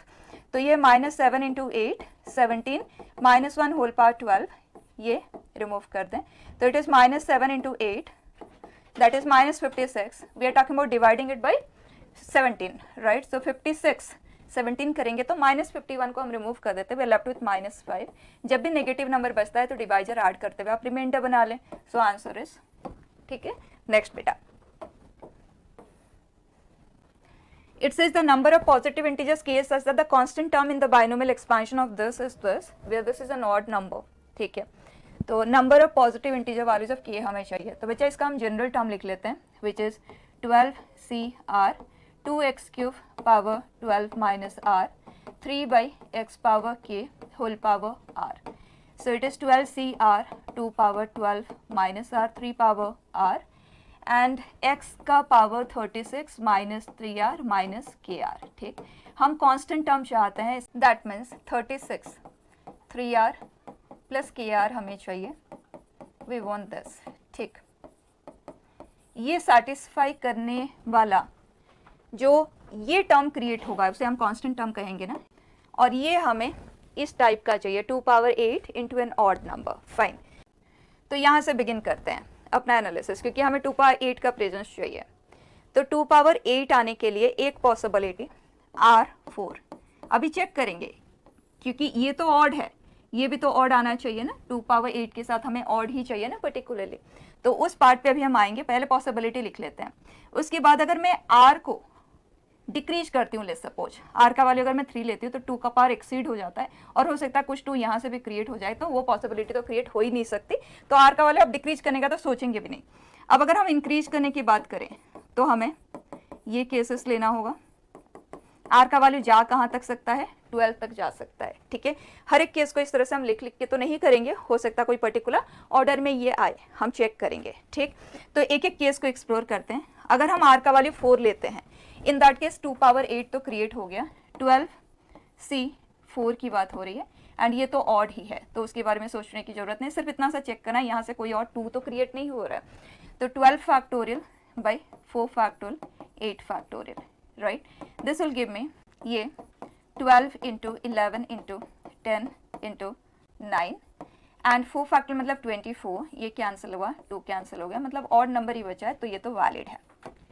तो ये -7 इंटू 8 17 -1 होल पावर 12, ये रिमूव कर दें तो it is -7 into 8 that is -56. We are talking about dividing it by 17, right? So 56 17 करेंगे तो -51 को हम रिमूव कर देते हैं, we are left with -5. जब भी नेगेटिव नंबर बचता है तो डिवाइजर ऐड करते हुए आप रिमाइंडर बना लें। सो आंसर इज, ठीक है। नेक्स्ट बेटा, it says the number of positive integers k is such that the constant term in the binomial expansion of this is this, where this is an odd number, ठीक है। तो number of positive integer values of के हमें चाहिए, तो बच्चा इसका हम जनरल टर्म लिख लेते हैं, which is 12CR 2x³ power 12 minus r 3/x power k whole power r। So it is 12CR 2 power 12 minus r 3 power r and x का power 36 minus 3r minus kr, ठीक। हम constant term चाहते हैं, that means 36 3r plus kr हमें चाहिए, we want this, ठीक। ये satisfy करने वाला जो ये टर्म क्रिएट होगा उसे हम कांस्टेंट टर्म कहेंगे ना, और ये हमें इस टाइप का चाहिए 2 power 8 into an odd number, fine. तो यहाँ से बिगिन करते हैं अपना एनालिसिस, क्योंकि हमें 2 पावर 8 का प्रेजेंस चाहिए। तो 2 पावर 8 आने के लिए एक पॉसिबिलिटी R4 अभी चेक करेंगे, क्योंकि ये तो ऑड है, ये भी तो ऑड आना चाहिए ना, 2 पावर 8 के साथ हमें ऑड ही चाहिए ना पर्टिकुलरली, तो उस पार्ट पे अभी हम आएंगे। पहले पॉसिबिलिटी लिख लेते हैं, उसके बाद अगर मैं r को डिक्रीज करती हूँ, लेट्स सपोज r का वैल्यू अगर मैं 3 लेती हूँ तो 2 का पावर एक्सीड हो जाता है, और हो सकता है कुछ 2 यहाँ से भी क्रिएट हो जाए, तो वो पॉसिबिलिटी तो क्रिएट हो ही नहीं सकती, तो r का वैल्यू अब डिक्रीज करने का तो सोचेंगे भी नहीं। अब अगर हम इंक्रीज करने की बात करें तो हमें ये केसेस लेना होगा, r का वैल्यू जा कहाँ तक सकता है, 12 तक जा सकता है, ठीक है। हर एक केस को इस तरह से हम लिख के तो नहीं करेंगे, हो सकता है कोई पर्टिकुलर ऑर्डर में ये आए, हम चेक करेंगे, ठीक। तो एक एक केस को एक्सप्लोर करते हैं। अगर हम r का वैल्यू 4 लेते हैं, इन दैट केस 2 पावर 8 तो क्रिएट हो गया, 12C4 की बात हो रही है, एंड ये तो ऑड ही है, तो उसके बारे में सोचने की जरूरत नहीं, सिर्फ इतना सा चेक करना है यहाँ से कोई और 2 तो क्रिएट नहीं हो रहा है। तो 12 factorial by 4 factorial 8 factorial, right. This will give me ये 12 into 11 into 10 into 9 and 4 factor मतलब 24, ये कैंसिल हुआ, 2 कैंसिल हो गया, मतलब ऑड नंबर ही बचा है, तो ये तो वैलिड है,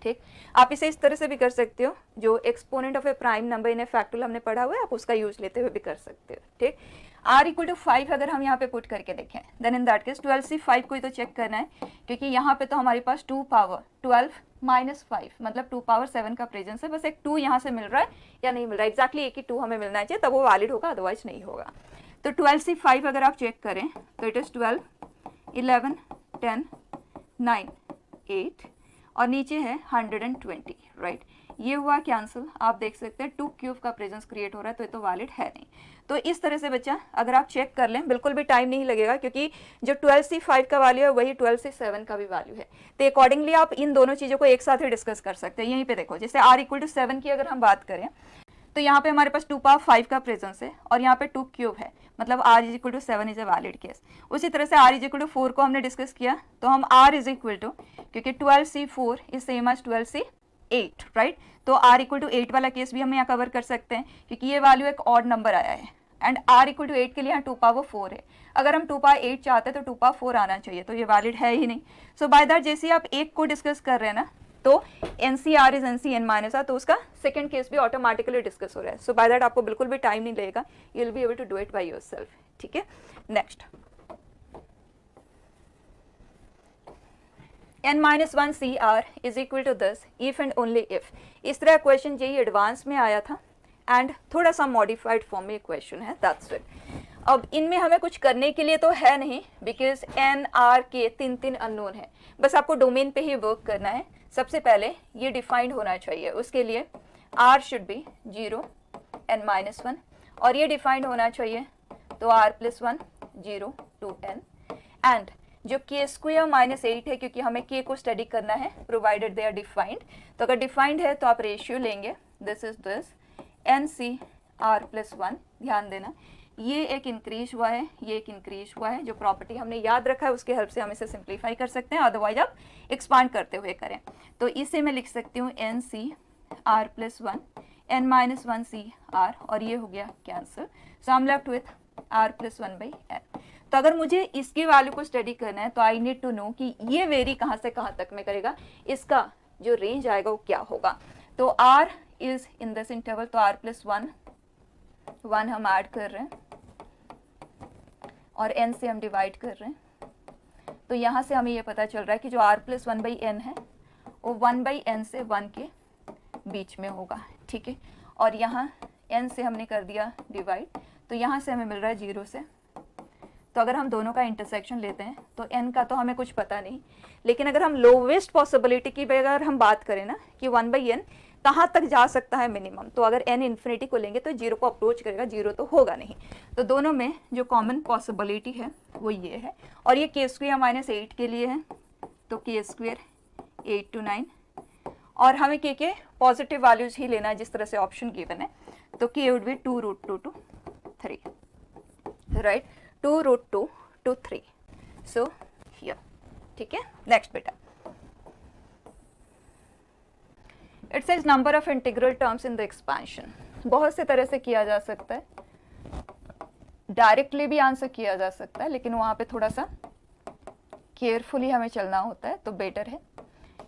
ठीक। आप इसे इस तरह से भी कर सकते हो, जो exponent of A prime number in A factorial हमने पढ़ा हुआ है, आप उसका यूज लेते हुए भी कर सकते हो, ठीक। r इक्वल टू 5 अगर हम यहाँ पे पुट करके देखें, then in that case 12C5 को ही तो चेक करना है, क्योंकि यहाँ पे तो हमारे पास 2 पावर 12 माइनस 5 मतलब 2 पावर 7 का प्रेजेंस है, बस एक 2 यहाँ से मिल रहा है या नहीं मिल रहा है, एक्जैक्टली एक ही 2 हमें मिलना चाहिए, तब वो वैलिड होगा, अदरवाइज नहीं होगा। तो 12C5 अगर आप चेक करें तो इट इज़ 12 11 10 9 8 और नीचे है 120, राइट। ये हुआ कैंसिल, आप देख सकते हैं 2 क्यूब का प्रेजेंस क्रिएट हो रहा है, तो ये तो वैलिड है नहीं। तो इस तरह से बच्चा अगर आप चेक कर लें, बिल्कुल भी टाइम नहीं लगेगा, क्योंकि जो 12C5 का वैल्यू है वही 12C7 का भी वैल्यू है, तो अकॉर्डिंगली आप इन दोनों चीज़ों को एक साथ ही डिस्कस कर सकते हैं। यहीं पे देखो, जैसे r इक्वल टू 7 की अगर हम बात करें तो यहाँ पे हमारे पास 2 पावर 5 का प्रेजेंस है और यहाँ पे 2 क्यूब है, मतलब r is equal to 7 is a valid case. उसी तरह से r इज इक्वल टू 4 को हमने डिस्कस किया, तो हम r इज इक्वल टू, क्योंकि 12C4 is same as 12C8, right, तो r इक्वल टू 8 वाला केस भी हम यहाँ कवर कर सकते हैं, क्योंकि ये वैल्यू एक ऑड नंबर आया है एंड r इक्वल टू 8 के लिए यहाँ 2 पावर 4 है। अगर हम 2 पावर 8 चाहते हैं तो 2 पावर 4 आना चाहिए, तो ये वैलिड है ही नहीं। सो बाय दैट जैसे ही आप एक को डिस्कस कर रहे हैं ना, तो NCR is NCN minus r, तो उसका सेकंड केस भी ऑटोमेटिकली डिस्कस हो रहा है। सो बाय दैट आपको बिल्कुल भी टाइम नहीं लगेगा, you will be able to do it by yourself, ठीक है। Next, n-1 CR is equal to this if and only if. इस तरह क्वेश्चन जेई एडवांस में आया था एंड थोड़ा सा मॉडिफाइड फॉर्म में क्वेश्चन है, दैट्स इट। अब इनमें हमें कुछ करने के लिए तो है नहीं, बिकॉज एन आर के 3 अननोन है, बस आपको डोमेन पे ही वर्क करना है। सबसे पहले ये डिफाइंड होना चाहिए, उसके लिए r शुड बी 0 n-1 और ये डिफाइंड होना चाहिए, तो r+1 0 2 n एंड जो k स्क्वायर -8 है, क्योंकि हमें k को स्टडी करना है प्रोवाइडेड दे आर डिफाइंड, तो अगर डिफाइंड है तो आप रेशियो लेंगे this is this n c r plus 1, ध्यान देना ये एक इंक्रीज हुआ है, ये एक इंक्रीज हुआ है। जो प्रॉपर्टी हमने याद रखा है उसके हेल्प से हम इसे सिंप्लीफाई कर सकते हैं, अदरवाइज आप एक्सपांड करते हुए करें। तो इसे मैं लिख सकती हूँ n c r plus 1 n minus 1 c r, और ये हो गया cancel. So I am left with r plus 1 by n. तो अगर मुझे इसकी वैल्यू को स्टडी करना है तो आई नीड टू नो कि ये वेरी कहाँ से कहाँ तक में करेगा, इसका जो रेंज आएगा वो क्या होगा। तो r is in this interval, तो आर प्लस 1 हम ऐड कर रहे हैं और n से हम डिवाइड कर रहे हैं। तो यहाँ से हमें ये पता चल रहा है कि जो r प्लस 1 बाई एन है वो 1 बाई एन से 1 के बीच में होगा, ठीक है। और यहाँ n से हमने कर दिया डिवाइड, तो यहाँ से हमें मिल रहा है 0 से। तो अगर हम दोनों का इंटरसेक्शन लेते हैं तो n का तो हमें कुछ पता नहीं, लेकिन अगर हम लोवेस्ट पॉसिबिलिटी की अगर हम बात करें ना कि 1 बाई एन कहाँ तक जा सकता है मिनिमम, तो अगर n इन्फिनिटी को लेंगे तो 0 को अप्रोच करेगा, 0 तो होगा नहीं। तो दोनों में जो कॉमन पॉसिबिलिटी है वो ये है, और ये के स्क्वायर माइनस 8 के लिए है, तो के स्क्वायर 8 to 9, और हमें के पॉजिटिव वैल्यूज ही लेना है जिस तरह से ऑप्शन गिवन है। तो के would be 2√2 to 3, right, 2√2 to 3। So here, ठीक है। नेक्स्ट बेटा, it says number of integral terms in the expansion. बहुत से तरह से किया जा सकता है, डायरेक्टली भी आंसर किया जा सकता है, लेकिन वहाँ पे थोड़ा सा केयरफुली हमें चलना होता है, तो बेटर है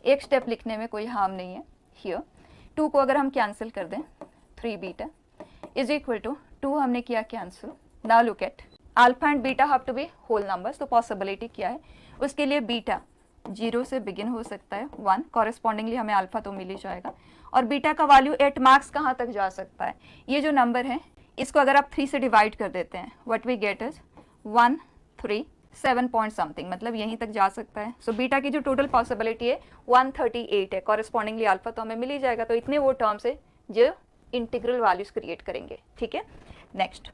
एक स्टेप लिखने में कोई हार्म नहीं है। हियर 2 को अगर हम कैंसिल कर दें, 3 बीटा इज इक्वल टू 2 हमने किया कैंसिल। Now look at alpha and beta have to be whole numbers, तो पॉसिबिलिटी क्या है उसके लिए, बीटा 0 से बिगिन हो सकता है, 1 कॉरेस्पॉन्डिंगली हमें अल्फा तो मिल ही जाएगा, और बीटा का वैल्यू एट मार्क्स कहाँ तक जा सकता है। ये जो नंबर है इसको अगर आप 3 से डिवाइड कर देते हैं, what we get is 1 3 7 point something, मतलब यहीं तक जा सकता है। सो बीटा की जो टोटल पॉसिबिलिटी है 138 है, कॉरेस्पॉन्डिंगली अल्फा तो हमें मिल ही जाएगा। तो इतने वो टर्म्स है जो इंटीग्रल वैल्यूज क्रिएट करेंगे, ठीक है। Next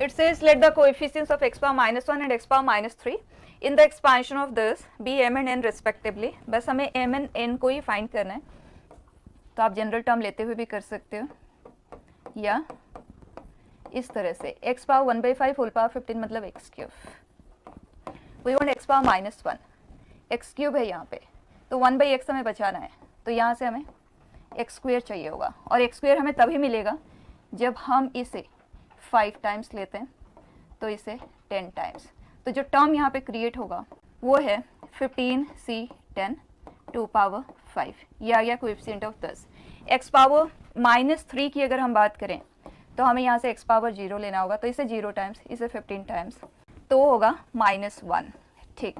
it says let the coefficients of x power minus 1 and x power minus 3 in the expansion of this be m and n respectively। बस हमें m and n को ही find करना है, तो आप जनरल टर्म लेते हुए भी कर सकते हो, या इस तरह से x पावर 1/5 होल पावर 15 मतलब x cube. We want x power minus 1, x cube है यहाँ पे, तो 1/x हमें बचाना है, तो यहाँ से हमें x स्क्वायर चाहिए होगा, और x स्क्वायर हमें तभी मिलेगा जब हम इसे 5 टाइम्स लेते हैं, तो इसे 10 टाइम्स। तो जो टर्म यहाँ पे क्रिएट होगा वो है 15c10 2 पावर 5, ये आ गया coefficient of 10। x power minus 3 की अगर हम बात करें तो हमें यहाँ से x पावर 0 लेना होगा, तो इसे 0 टाइम्स, इसे 15 टाइम्स, तो होगा -1, ठीक।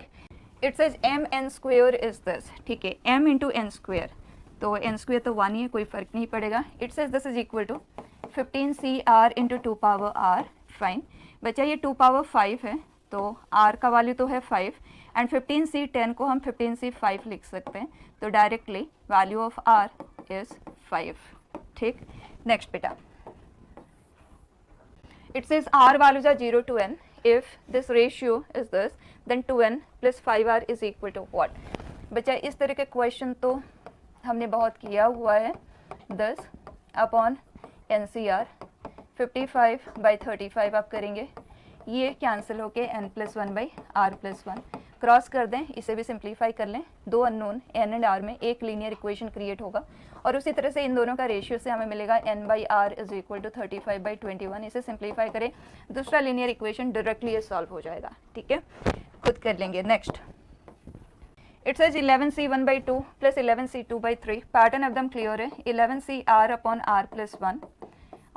It says m n square is this, ठीक है, m इंटू एन स्क्वेयर, तो एन स्क्वेयर तो 1 ही है, कोई फर्क नहीं पड़ेगा। It says this is equal to 15cr into 2 power r, fine. बच्चा ये 2 पावर 5 है, तो r का वैल्यू तो है 5, एंड 15c10 को हम 15c5 लिख सकते हैं, तो directly value of r is 5, ठीक। नेक्स्ट बेटा, it says r values are 0 to n, if this ratio is this then 2n plus 5r is equal to what। बच्चा इस तरह के क्वेश्चन तो हमने बहुत किया हुआ है, 10 अपॉन NCR 55/35 आप करेंगे, ये कैंसिल होके n plus 1 by r plus 1, cross कर दें, इसे भी सिंप्लीफाई कर लें, दो अननोन n एंड r में एक लीनियर इक्वेशन क्रिएट होगा, और उसी तरह से इन दोनों का रेशियो से हमें मिलेगा n by r is equal to 35/21। इसे सिंप्लीफाई करें, दूसरा लीनियर इक्वेशन डायरेक्टली ये सॉल्व हो जाएगा, ठीक है, खुद कर लेंगे। Next, it says 11c1/2 plus 11c2/3, pattern एकदम क्लियर है, 11cr अपॉन r प्लस 1,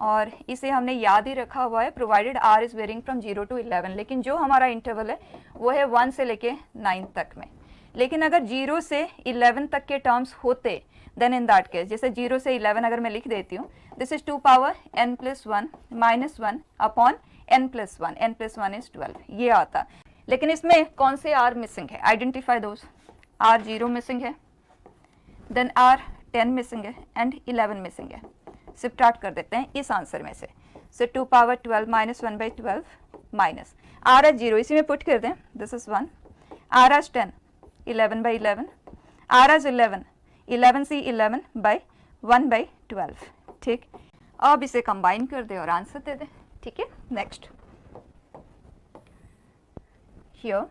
और इसे हमने याद ही रखा हुआ है, provided r is varying from 0 to 11, लेकिन जो हमारा इंटरवल है वो है 1 से लेके 9 तक में। लेकिन अगर 0 से 11 तक के टर्म्स होते देन इन दैट केस, जैसे 0 से 11 अगर मैं लिख देती हूँ, this is 2 power n plus 1 minus 1 upon n plus 1, n plus 1 is 12, ये आता। लेकिन इसमें कौन से r मिसिंग है, आइडेंटिफाई दोस। r0 मिसिंग है, देन r10 मिसिंग है, एंड 11 मिसिंग है। सब्ट्रैक्ट कर देते हैं इस आंसर में से, सो 2 पावर 12 माइनस 1/12 माइनस r आज 0, इसी में पुट कर दें, दिस इज 1, r आज 10 11/11, r आज 11 11c11/1/12, ठीक। अब इसे कंबाइन कर दे और आंसर दे दे, ठीक है। नेक्स्ट, हियर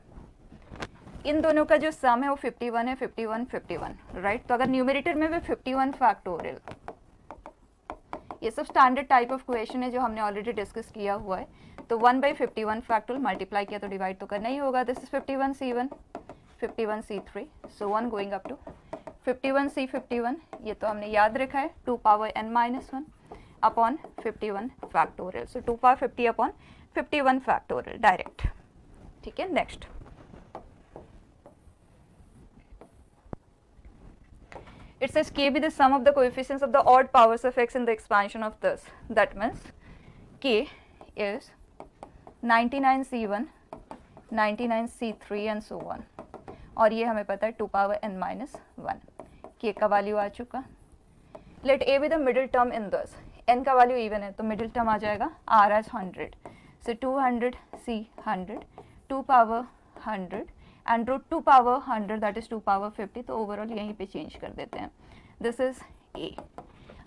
इन दोनों का जो सम है वो 51 है, 51 51, राइट। तो अगर न्यूमरेटर में भी 51 फैक्टोरियल, ये सब स्टैंडर्ड टाइप ऑफ क्वेश्चन है जो हमने ऑलरेडी डिस्कस किया हुआ है। तो 1/51 फैक्टोरियल मल्टीप्लाई किया तो डिवाइड तो करना ही होगा। This is 51c1, 51c3, so 1 going up to 51c51, ये तो हमने याद रखा है 2 power n-1 upon 51 factorial, so 2 power 50 upon 51 factorial direct, ठीक है। Next, it says k be the sum of the coefficients of the odd powers of x in the expansion of this. That means k is 99c1, 99c3 and so on. और ये हमें पता है 2 power n-1, k का value आ चुका। Let a be the middle term in this. n का value even है तो मिडिल टर्म आ जाएगा r as 100. So 200 c 100, 2 power 100 and root 2 power 100 that is 2 power 50, तो ओवरऑल यहीं पे चेंज कर देते हैं। This is a.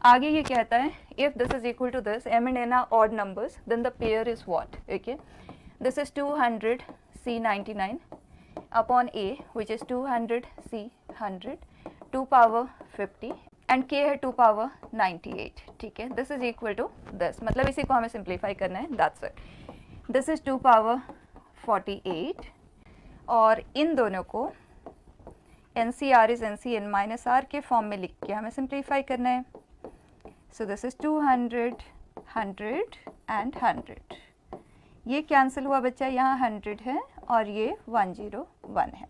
आगे ये कहता है if this is equal to this, m and n are odd numbers, then the pair is what? Okay, this is 200 c 99 upon a which is 200 c 100, 2 power 50 and k है 2 power 98, ठीक है। This is equal to this, मतलब इसी को हमें simplify करना है, that's it. This is 2 power 48 और इन दोनों को NCR इज NC(n-r) के फॉर्म में लिख के हमें सिंप्लीफाई करना है। सो दिस इज 200, 100 एंड 100, ये कैंसिल हुआ बच्चा, यहाँ 100 है और ये 101 है,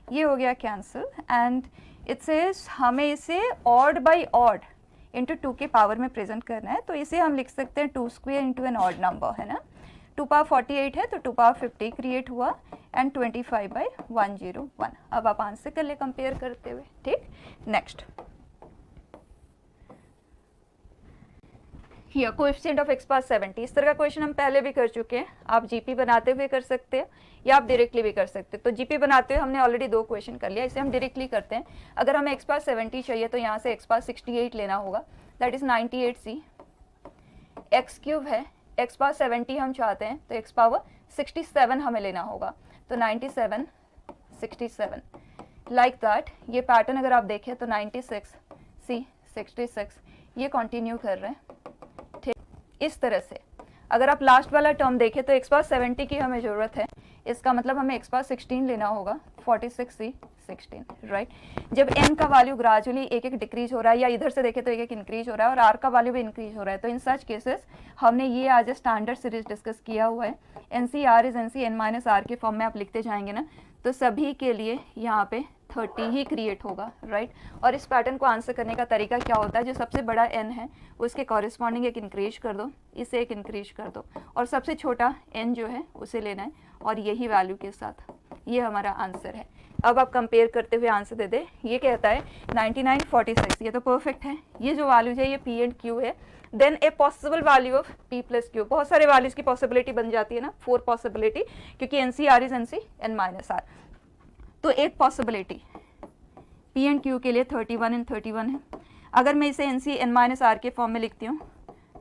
ये हो गया कैंसिल। एंड इट सेज हमें इसे ऑड बाई ऑड इंटू 2 के पावर में प्रेजेंट करना है, तो इसे हम लिख सकते हैं 2 square into an odd number, है ना। 2 पावर 48 है तो 2 पावर 50 क्रिएट हुआ एंड 25/101। अब आप आंसर कर ले कंपेयर करते हुए, ठीक। Next, here coefficient of x power 70, इस तरह का क्वेश्चन हम पहले भी कर चुके हैं। आप जीपी बनाते हुए कर सकते हैं या आप डायरेक्टली भी कर सकते हैं। तो जीपी बनाते हुए हमने ऑलरेडी 2 क्वेश्चन कर लिया, इसे हम डायरेक्टली करते हैं। अगर हमें x पावर 70 चाहिए तो यहाँ से x पावर 68 लेना होगा, that is 98c। x cube है, x पावर 70 हम चाहते हैं तो x पावर 67 हमें लेना होगा, तो 97 67 लाइक दैट। ये पैटर्न अगर आप देखें तो 96 c 66, ये कंटिन्यू कर रहे हैं, ठीक। इस तरह से अगर आप लास्ट वाला टर्म देखें तो x पावर 70 की हमें ज़रूरत है, इसका मतलब हमें x पावर 16 लेना होगा, 46c 16, राइट। जब n का वैल्यू ग्रेजुअली एक एक डिक्रीज हो रहा है या इधर से देखें तो एक एक इंक्रीज हो रहा है और r का वैल्यू भी इंक्रीज हो रहा है, तो इन सच केसेस हमने ये आज स्टैंडर्ड सीरीज डिस्कस किया हुआ है। NCR इज NC(n-r) के फॉर्म में आप लिखते जाएंगे ना, तो सभी के लिए यहाँ पे 30 ही क्रिएट होगा, राइट। और इस पैटर्न को आंसर करने का तरीका क्या होता है, जो सबसे बड़ा n है उसके कॉरेस्पॉन्डिंग एक इंक्रीज कर दो, इसे एक इंक्रीज कर दो और सबसे छोटा n जो है उसे लेना है और यही वैल्यू के साथ, ये हमारा आंसर है। अब आप कंपेयर करते हुए आंसर दे दे। ये कहता है 99 46, ये तो परफेक्ट है। ये जो वैल्यूज है ये p एंड q है। Then a possible value of p plus q, बहुत सारे वैल्यूज की पॉसिबिलिटी बन जाती है ना, 4 पॉसिबिलिटी, क्योंकि NCR इज NC(n-r). तो एक पॉसिबिलिटी p एंड q के लिए 31 एंड 31 है। अगर मैं इसे NC(n-r) के फॉर्म में लिखती हूँ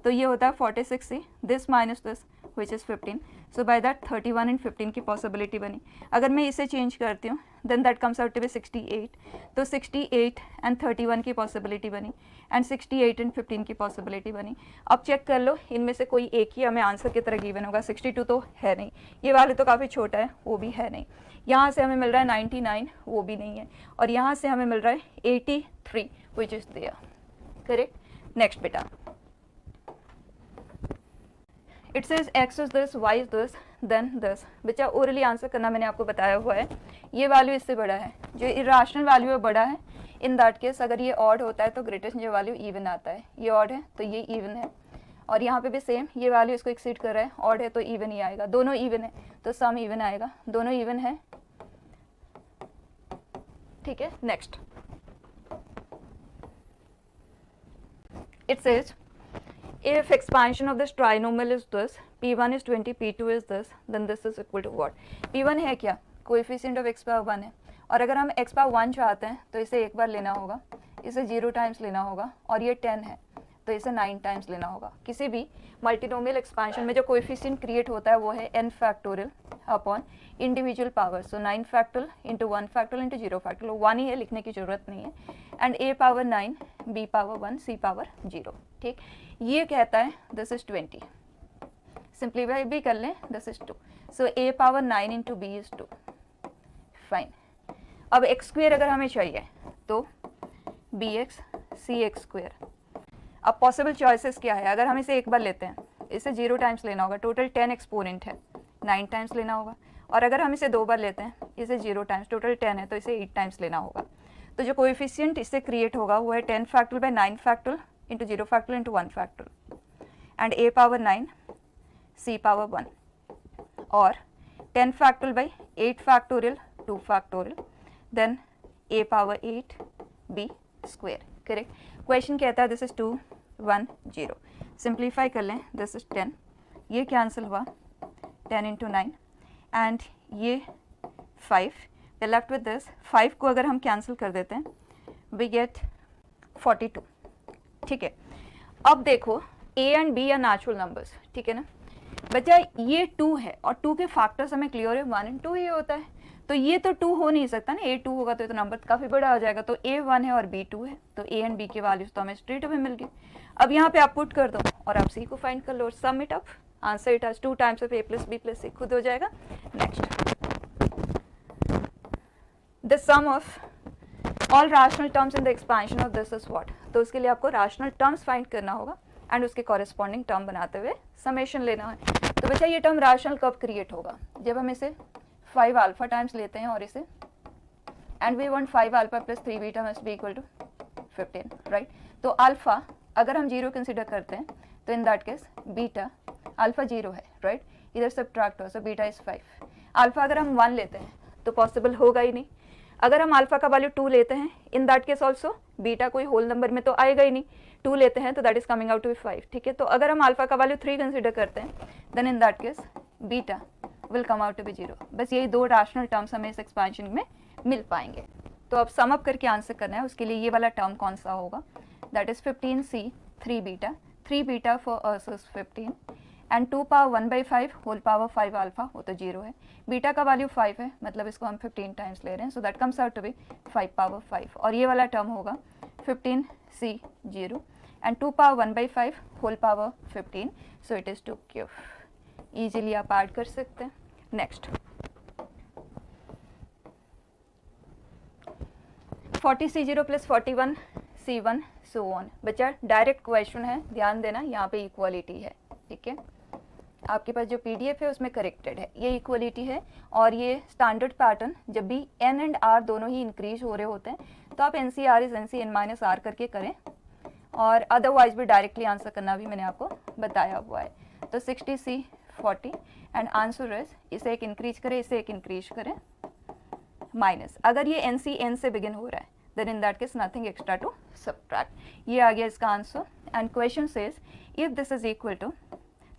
तो ये होता है 46c, this minus this which is 15, so by that 31 and 15 की पॉसिबिलिटी बनी। अगर मैं इसे चेंज करती हूँ then that comes out to be 68, तो 68 and 31 की पॉसिबिलिटी बनी एंड 68 and 15 की पॉसिबिलिटी बनी। अब चेक कर लो इनमें से कोई एक ही हमें आंसर की तरह गिवन होगा। 62 तो है नहीं, ये वाले तो काफ़ी छोटा है, वो भी है नहीं। यहाँ से हमें मिल रहा है 99, वो भी नहीं है, और यहाँ से हमें मिल रहा है 83 which is there, correct. Next बेटा, it says x is this, y is this, then this. बच्चा ओरली आंसर करना मैंने आपको बताया हुआ है। ये वैल्यू इससे बड़ा है, जो इरेशनल वैल्यू है बड़ा है। इन दैट केस अगर ये ऑड होता है तो ग्रेटेस्ट जो वैल्यू इवन आता है, ये ऑड है तो ये इवन है, और यहाँ पे भी सेम, ये वैल्यू इसको एक्सीड कर रहा है, ऑड है तो इवन ही आएगा। दोनों इवन है तो सम इवन आएगा, दोनों इवन है, ठीक है। Next, it says if expansion of this trinomial is this, p1 is 20, p2 is this, then this is equal to what? p1 है क्या, कोएफिशिएंट ऑफ x पावर 1 है, और अगर हम x पावर 1 चाहते हैं तो इसे एक बार लेना होगा, इसे 0 टाइम्स लेना होगा, और ये 10 है तो इसे 9 टाइम्स लेना होगा। किसी भी मल्टीनोमियल एक्सपेंशन में जो कोएफिशिएंट क्रिएट होता है वो है n factorial upon individual power, so 9 factorial into 1 factorial into 0 factorial, 1 ही है, लिखने की जरूरत नहीं है, and a power 9, b power 1, c power 0। ठीक, ये कहता है दिस इज 20, सिंप्लीफाई भी कर लें, this is 2, so a power 9 into b is 2, fine. अब एक्स स्क्वेयर अगर हमें चाहिए तो bx cx स्क्वेयर। अब पॉसिबल चॉइसेस क्या है, अगर हम इसे एक बार लेते हैं, इसे 0 टाइम्स लेना होगा, टोटल 10 एक्सपोनेंट है, 9 टाइम्स लेना होगा, और अगर हम इसे 2 बार लेते हैं, इसे 0 टाइम्स, टोटल 10 है तो इसे 8 टाइम्स लेना होगा। तो जो कोएफिशिएंट इससे क्रिएट होगा वो है 10 factorial by 9 factorial into 0 factorial into 1 factorial, and a power 9, c power 1, और 10 factorial by 8 factorial 2 factorial, then a power 8, b square. Correct, question कहता है दिस इज 2 1 0, सिंप्लीफाई कर लें, दिस इज 10, ये कैंसिल हुआ 10 इंटू 9, एंड ये 5, we left with this, 5 को अगर हम कैंसिल कर देते हैं वी गेट 42। ठीक है, अब देखो a and b are natural numbers, ठीक है ना बच्चा, ये 2 है और 2 के फैक्टर्स हमें क्लियर है, 1 एंड 2 ये होता है, तो ये तो 2 हो नहीं सकता ना, a 2 होगा तो नंबर काफ़ी बड़ा हो जाएगा, तो a 1 है और b 2 है, तो a एंड b के वैल्यूज तो हमें स्ट्रेट अवे मिल गई। अब यहाँ पे आप पुट कर दो और आप c को फाइंड कर लो और sum it up, answer it as 2 times of a plus b plus c, खुद हो जाएगा। Next, the sum of all rational terms in the expansion of this is what, तो उसके लिए आपको रैशनल टर्म्स फाइंड करना होगा एंड उसके कॉरेस्पॉन्डिंग टर्म बनाते हुए समेशन लेना है। तो बच्चा ये टर्म रैशनल कब क्रिएट होगा, जब हम इसे 5 अल्फा टाइम्स लेते हैं और इसे, and we want 5 alpha plus 3 beta must be equal to 15, right. तो अल्फा अगर हम 0 कंसिडर करते हैं तो in that case beta, alpha 0 है, राइट, इधर सब्ट्रैक्ट हो, सो बीटा इज 5। अल्फा अगर हम 1 लेते हैं तो पॉसिबल होगा ही नहीं, अगर हम अल्फा का वैल्यू 2 लेते हैं in that case also beta कोई होल नंबर में तो आएगा ही नहीं, 2 लेते हैं तो that is coming out to 5। ठीक है, तो अगर हम अल्फा का वैल्यू 3 कंसिडर करते हैं then in that case beta will come out to be 0। बस यही 2 रैशनल टर्म्स हमें इस एक्सपेंशन में मिल पाएंगे। तो अब सम अप करके आंसर करना है, उसके लिए ये वाला टर्म कौन सा होगा, that is 15c 3 beta for us is 15 and 2 power 1/5 whole power 5 alpha, वो तो 0 है, बीटा का वैल्यू 5 है, मतलब इसको हम 15 टाइम्स ले रहे हैं, so that comes out to be 5 power 5, और ये वाला टर्म होगा 15c 0 and 2 power 1/5 whole power 15, so it is 2 cube. Easily आप ऐड कर सकते हैं। Next, 40c0 plus 41c1 so on. बच्चा डायरेक्ट क्वेश्चन है, ध्यान देना, यहाँ पे इक्वालिटी है, ठीक है, आपके पास जो पीडीएफ है उसमें करेक्टेड है, ये इक्वलिटी है, और ये स्टैंडर्ड पैटर्न जब भी n एंड r दोनों ही इंक्रीज हो रहे होते हैं तो आप NC_r इज NC_n-r करके करें, और अदरवाइज भी डायरेक्टली आंसर करना भी मैंने आपको बताया हुआ है। तो 60c 40 एंड आंसर इज, इसे एक इंक्रीज करें, इसे एक इंक्रीज करें, माइनस, अगर ये NC_n से बिगिन हो रहा है then in that case nothing extra to subtract. ये आ गया इसका answer, and question says if this is equal to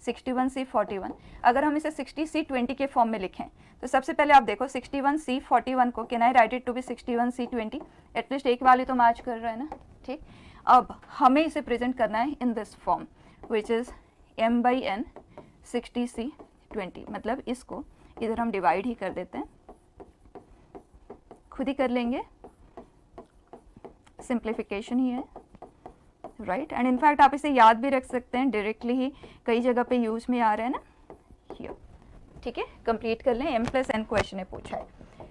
61c 41, अगर हम इसे 60c 20 के फॉर्म में लिखें तो सबसे पहले आप देखो 61c 41 को can I write it to be 61c 20, at least एक वैल्यू तो मैच कर रहा है ना, ठीक। अब हमें इसे प्रेजेंट करना है in this form which is m/n 60c 20, मतलब इसको इधर हम डिवाइड ही कर देते हैं, खुद ही कर लेंगे, सिंप्लीफिकेशन ही है, राइट। एंड इनफैक्ट आप इसे याद भी रख सकते हैं, डायरेक्टली ही कई जगह पे यूज में आ रहा है ना, हियर, ठीक है, कंप्लीट कर लें, m+n क्वेश्चन है पूछा है।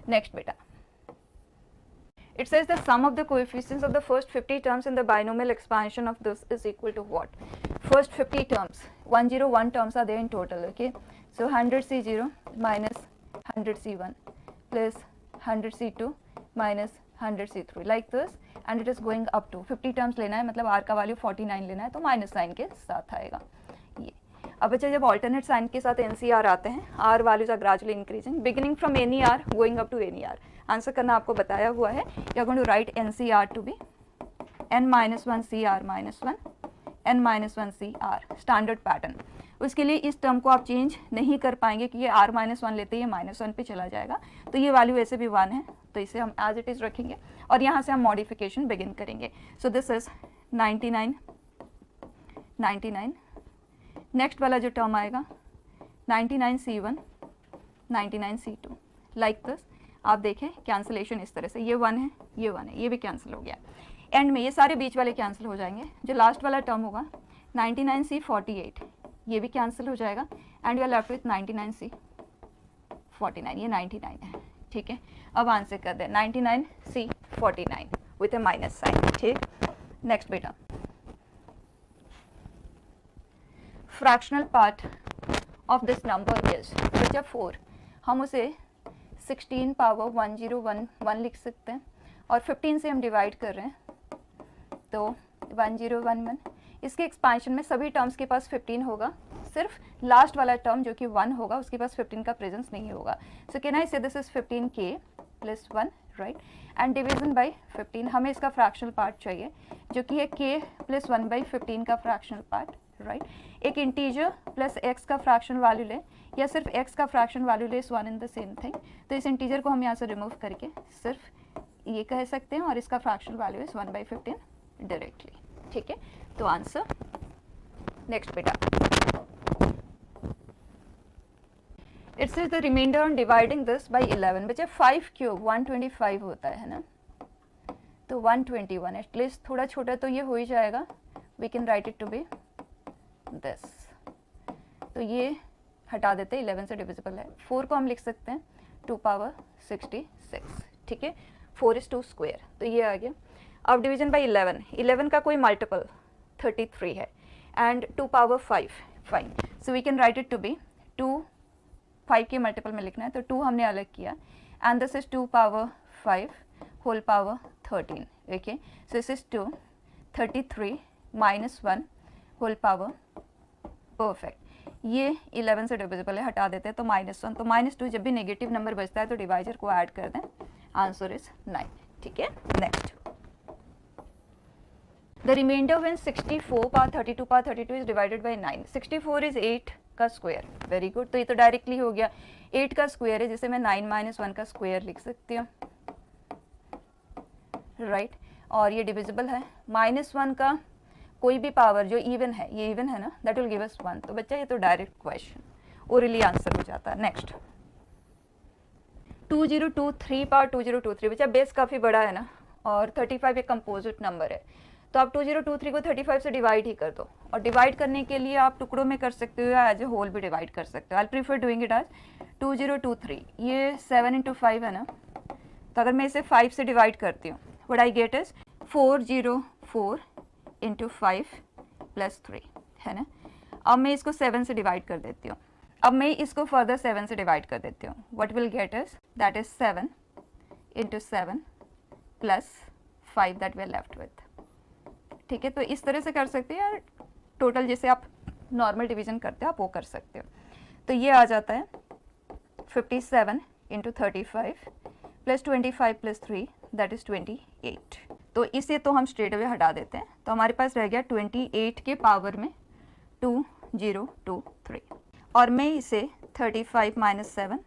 नेक्स्ट बेटा, it says the sum of the coefficients of the first 50 terms in the binomial expansion of this is equal to what? First 50 terms, 101 terms are there in total, okay, so 100c0 minus 100c1 plus 100c2 minus 100c3 like this, and it is going up to 50 terms लेना है, मतलब r का value 49 लेना है, तो minus sign के साथ आएगा ये। अब बच्चा जब ऑल्टरनेट साइन के साथ NC_r आते हैं, r values are gradually increasing beginning from NE_r going up to NE_r। Answer करना आपको बताया हुआ है, you are going to write NC_r to be n-1 CR-1 n-1c r, standard pattern. उसके लिए इस टर्म को आप चेंज नहीं कर पाएंगे कि ये r-1 लेते ही -1 पे चला जाएगा, तो ये वैल्यू ऐसे भी 1 है, तो इसे हम एज इट इज़ रखेंगे और यहाँ से हम मॉडिफिकेशन बिगिन करेंगे। सो दिस इज 99, 99, नेक्स्ट वाला जो टर्म आएगा 99c1, 99c2, लाइक दिस। आप देखें कैंसिलेशन इस तरह से, ये 1 है, ये 1 है, ये भी कैंसिल हो गया। एंड में ये सारे बीच वाले कैंसिल हो जाएंगे। जो लास्ट वाला टर्म होगा 99c48, ये भी कैंसिल हो जाएगा and you are left with 99c49, ये 99 है, ठीक है। अब आंसर कर दें 99c49 with a minus sign, ठीक। नेक्स्ट बेटा, fractional part of this number is बचा 4, हम उसे 16 पावर 1011 लिख सकते हैं और 15 से हम डिवाइड कर रहे हैं तो 1011। इसके एक्सपांशन में सभी टर्म्स के पास 15 होगा, सिर्फ लास्ट वाला टर्म जो कि 1 होगा उसके पास 15 का प्रेजेंस नहीं होगा। सो कैन आई से this is 15k plus 1, right, and division by 15। हमें इसका फ्रैक्शनल पार्ट चाहिए जो कि है k प्लस 1/15 का फ्रैक्शनल पार्ट, राइट। एक इंटीजर प्लस x का फ्रैक्शन वैल्यू ले या सिर्फ x का फ्रैक्शन वैल्यू ले, इस one in the same thing. तो इस इंटीजर को हम यहाँ से रिमूव करके सिर्फ ये कह सकते हैं और इसका फ्रैक्शन वैल्यू इज 1/15 डायरेक्टली, ठीक है। तो आंसर नेक्स्ट बेटा, it says the remainder on dividing this by 11। बच्चे 5 क्यूब 125 होता है ना, तो 121 एटलीस्ट थोड़ा छोटा तो ये हो ही जाएगा। We can write it to be this, तो ये हटा देते हैं, 11 से डिविजिबल है। 4 को हम लिख सकते हैं 2 पावर 66, ठीक है। 4 is 2 स्क्वायर, तो ये आ गया। अब डिवीजन बाय 11, 11 का कोई मल्टीपल 33 है and 2 power 5, fine. So we can write it to be 2, 5 के मल्टीपल में लिखना है तो 2 हमने अलग किया and this is 2 power 5 whole power 13, okay. So this is 2, 33 minus 1 whole power, perfect. ये 11 से डिविजिबल है, हटा देते हैं तो -1, तो -2 जब भी नेगेटिव नंबर बचता है तो डिवाइजर को ऐड कर दें, आंसर इज 9, ठीक है। Next, the reminder when 64 power 32 power 32 is divided by 9। 64 is 8 का स्क्वायर, वेरी गुड, तो ये तो डायरेक्टली हो गया। 8 का स्क्वायर है जिसे मैं 9 - 1 का स्क्वायर लिख सकती हूँ, राइट, और ये डिविजिबल है। -1 का कोई भी पावर जो इवन है, ये इवन है ना, दैट विल गिव अस 1। तो बच्चा ये तो डायरेक्ट क्वेश्चन ओरली आंसर हो जाता है। नेक्स्ट, 2023 पावर 2023, बच्चा बेस काफ़ी बड़ा है ना और 35 एक कंपोजिट नंबर है, तो आप 2023 को 35 से डिवाइड ही कर दो, और डिवाइड करने के लिए आप टुकड़ों में कर सकते हो या एज ए होल भी डिवाइड कर सकते हो। I prefer doing it as 2023, ये 7 × 5 है ना, तो अगर मैं इसे 5 से डिवाइड करती हूँ, व्हाट आई गेट इज 404 × 5 + 3, है ना। अब मैं इसको 7 से डिवाइड कर देती हूँ, अब मैं इसको फर्दर 7 से डिवाइड कर देती हूँ, what will get is that is 7 × 7 + 5 that we are left with, ठीक है। तो इस तरह से कर सकते हैं, टोटल जैसे आप नॉर्मल डिवीजन करते हो आप वो कर सकते हो। तो ये आ जाता है 57 × 35 + 25 + 3 दैट इज 28। तो इसे तो हम स्ट्रेट अवे हटा देते हैं, तो हमारे पास रह गया 28 के पावर में 2023, और मैं इसे 35 - 7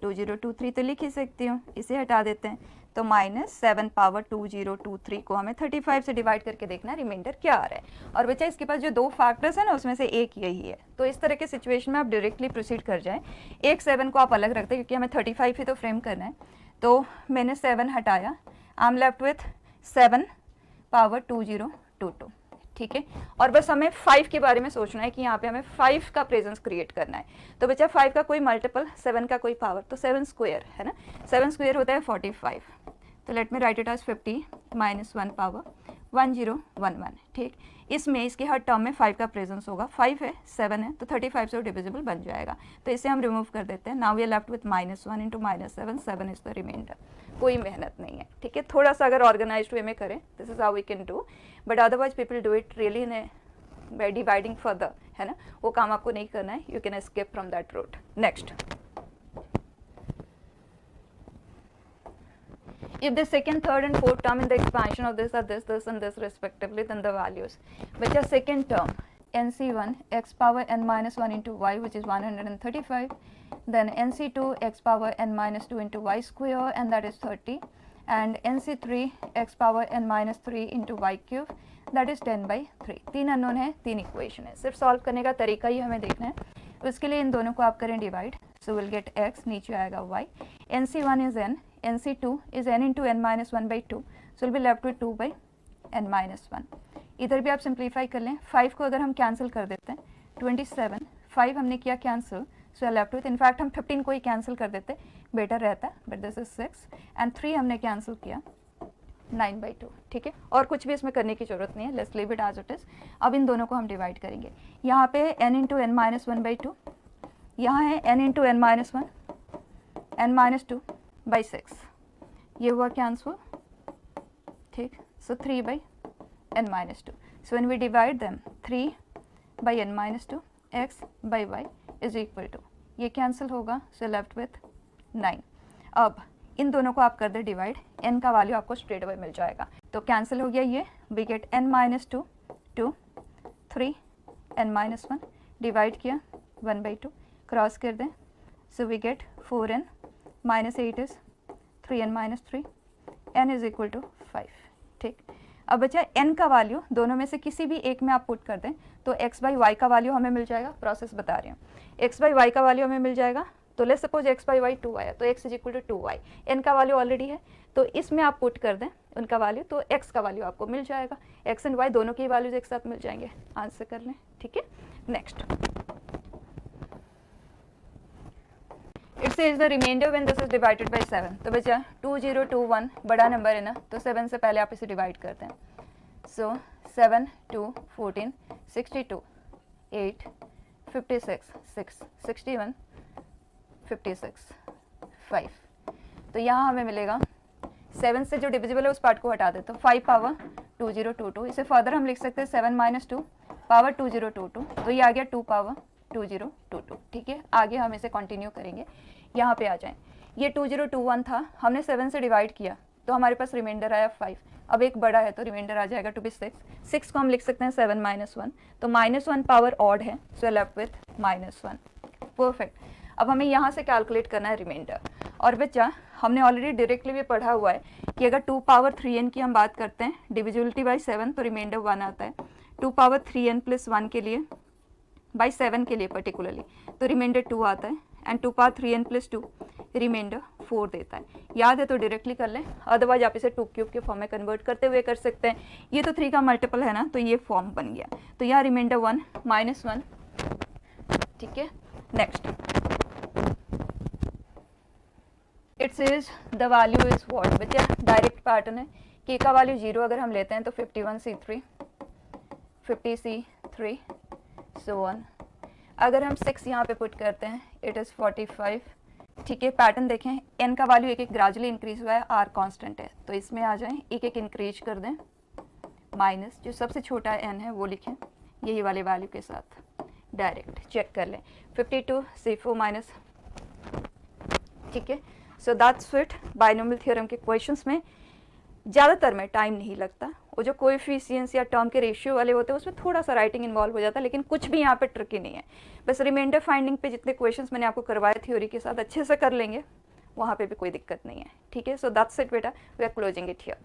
2023 तो लिख ही सकती हूँ, इसे हटा देते हैं तो -7 पावर 2023 को हमें 35 से डिवाइड करके देखना रिमाइंडर क्या आ रहा है। और बच्चा इसके पास जो 2 फैक्टर्स हैं ना उसमें से एक यही है, तो इस तरह के सिचुएशन में आप डायरेक्टली प्रोसीड कर जाएं। एक 7 को आप अलग रखते हैं क्योंकि हमें 35 ही तो फ्रेम करना है, तो मैंने 7 हटाया, आई एम लेफ्ट विथ 7 पावर 2022, ठीक है। और बस हमें 5 के बारे में सोचना है कि यहाँ पे हमें 5 का प्रेजेंस क्रिएट करना है। तो बच्चा 5 का कोई मल्टीपल, 7 का कोई पावर, तो 7 स्क्वायर है ना, 7 स्क्वायर होता है 45, तो let me write it as 50 - 1 power 1011, ठीक। इसमें इसके हर टर्म में 5 का प्रेजेंस होगा, 5 है 7 है तो 35 से डिविजिबल बन जाएगा, तो इसे हम रिमूव कर देते हैं। Now we are left with -1 × -7, 7 is the remainder. कोई मेहनत नहीं है, ठीक है। थोड़ा सा अगर ऑर्गेनाइज्ड वे में करें, this is how we can do, but otherwise people do it really in by dividing further, है ना, वो काम आपको नहीं करना है, you can escape from that route. Next, If the second, third and fourth term in the expansion of this are this and this respectively, then the values. Which are second term, NC1 x power n minus 1 into y, which is 135. Then NC2 x power n minus 2 into y square, and that is 30. And NC3 x power n minus 3 into y cube, that is 10/3. तीन unknown है, तीन equation है, सिर्फ solve करने का तरीका ही हमें देखना है. उसके लिए इन दोनों को आप करें divide, so will get x, नीचे आएगा y. NC1 is n, NC2 is n into n minus 1/2, so will be left with 2/n minus 1. इधर भी आप सिंप्लीफाई कर लें. 5 को अगर हम कैंसिल कर देते हैं, 27, 5 हमने किया cancel, so left with, in fact हम 15 को ही कैंसिल कर देते, बेटर रहता है, बट दिस इज 6. एंड 3 हमने कैंसिल किया, 9/2. ठीक है, और कुछ भी इसमें करने की जरूरत नहीं है, let's leave it as it is. अब इन दोनों को हम डिवाइड करेंगे. यहाँ पे n इंटू n माइनस 1/2, यहाँ है n into n minus 1, n minus 2/6, ये हुआ कैंसिल. ठीक, so 3/n minus 2. So when we divide them, 3/n minus 2 x/y is equal to, ये कैंसिल होगा, सो लेफ्ट विथ 9. अब इन दोनों को आप कर दे डिवाइड, n का वैल्यू आपको स्ट्रेट अवे मिल जाएगा. तो कैंसिल हो गया ये, we get n minus 2, 2, 3, n minus 1, divide किया 1/2, क्रॉस कर दें, so we get 4n minus 8 is 3n minus 3, n is equal to 5. ठीक, अब बचा n का वैल्यू, दोनों में से किसी भी एक में आप पुट कर दें तो x/y का वैल्यू हमें मिल जाएगा. प्रोसेस बता रही हूँ, x/y का वैल्यू हमें मिल जाएगा. तो लेट्स सपोज x/y 2 आया, तो x is equal to 2y. n का वैल्यू ऑलरेडी है, तो इसमें आप पुट कर दें उनका वैल्यू, तो x का वैल्यू आपको मिल जाएगा. x एंड y दोनों की वैल्यूज एक साथ मिल जाएंगे. आंसर कर लें. ठीक है, next. It says the reminder when this is divided by 7. तो बचा 2021, बड़ा नंबर है ना, तो 7 से पहले आप इसे डिवाइड करते हैं. सो 7, 2, 14, 62, 8, 56, 6, 61, 56, 5. तो यहाँ हमें मिलेगा 7 से जो डिविजिबल है उस पार्ट को हटा दे, तो 5 पावर 2022. इसे फर्दर हम लिख सकते हैं 7 माइनस 2 पावर 2022, तो ये आ गया 2 पावर 2022. ठीक है, आगे हम इसे कंटिन्यू करेंगे. यहाँ पे आ जाएं, ये 2021 था, हमने 7 से डिवाइड किया तो हमारे पास रिमाइंडर आया 5. अब एक बड़ा है तो रिमाइंडर आ जाएगा टू बी 6. 6 को हम लिख सकते हैं 7 माइनस 1, तो -1 पावर ऑड है, सो लेफ्ट विथ -1. परफेक्ट. अब हमें यहाँ से कैलकुलेट करना है रिमाइंडर. और बच्चा हमने ऑलरेडी डायरेक्टली भी पढ़ा हुआ है कि अगर 2 पावर 3n की हम बात करते हैं, डिविजिबिलिटी बाई 7, तो रिमाइंडर 1 आता है. 2 पावर 3n प्लस 1 के लिए, बाई 7 के लिए पर्टिकुलरली, तो रिमाइंडर 2 आता है. And 2 power 3n plus 2 reminder 4 देता है. याद है तो डायरेक्टली कर लें, अदरवाइज आप इसे 2 क्यूब के फॉर्म में कन्वर्ट करते हुए कर सकते हैं. ये तो 3 का मल्टीपल है ना, तो ये फॉर्म बन गया. तो यहाँ रिमाइंडर 1 -1. ठीक है, next. It says the value is what. बच्चा डायरेक्ट पैटर्न है, k का वैल्यू 0 अगर हम लेते हैं तो 51c3, 50c3, सो ऑन. अगर हम 6 यहाँ पे पुट करते हैं, इट इज़ 45. ठीक है, पैटर्न देखें, n का वैल्यू एक एक ग्रेजुअली इंक्रीज हुआ है, r कांस्टेंट है, तो इसमें आ जाएं, एक एक इंक्रीज कर दें, माइनस जो सबसे छोटा n है वो लिखें यही वाले वैल्यू के साथ. डायरेक्ट चेक कर लें, 52c4 माइनस. ठीक है, so that's it. Binomial theorem के क्वेश्चंस में ज़्यादातर में टाइम नहीं लगता. वो जो कोएफिशिएंट्स या टर्म के रेशियो वाले होते हैं उसमें थोड़ा सा राइटिंग इन्वॉल्व हो जाता है, लेकिन कुछ भी यहाँ पे ट्रिकी नहीं है. बस रिमाइंडर फाइंडिंग पे जितने क्वेश्चंस मैंने आपको करवाए थ्योरी के साथ अच्छे से कर लेंगे, वहाँ पे भी कोई दिक्कत नहीं है. ठीक है, सो दैट्स इट बेटा, we are closing it here.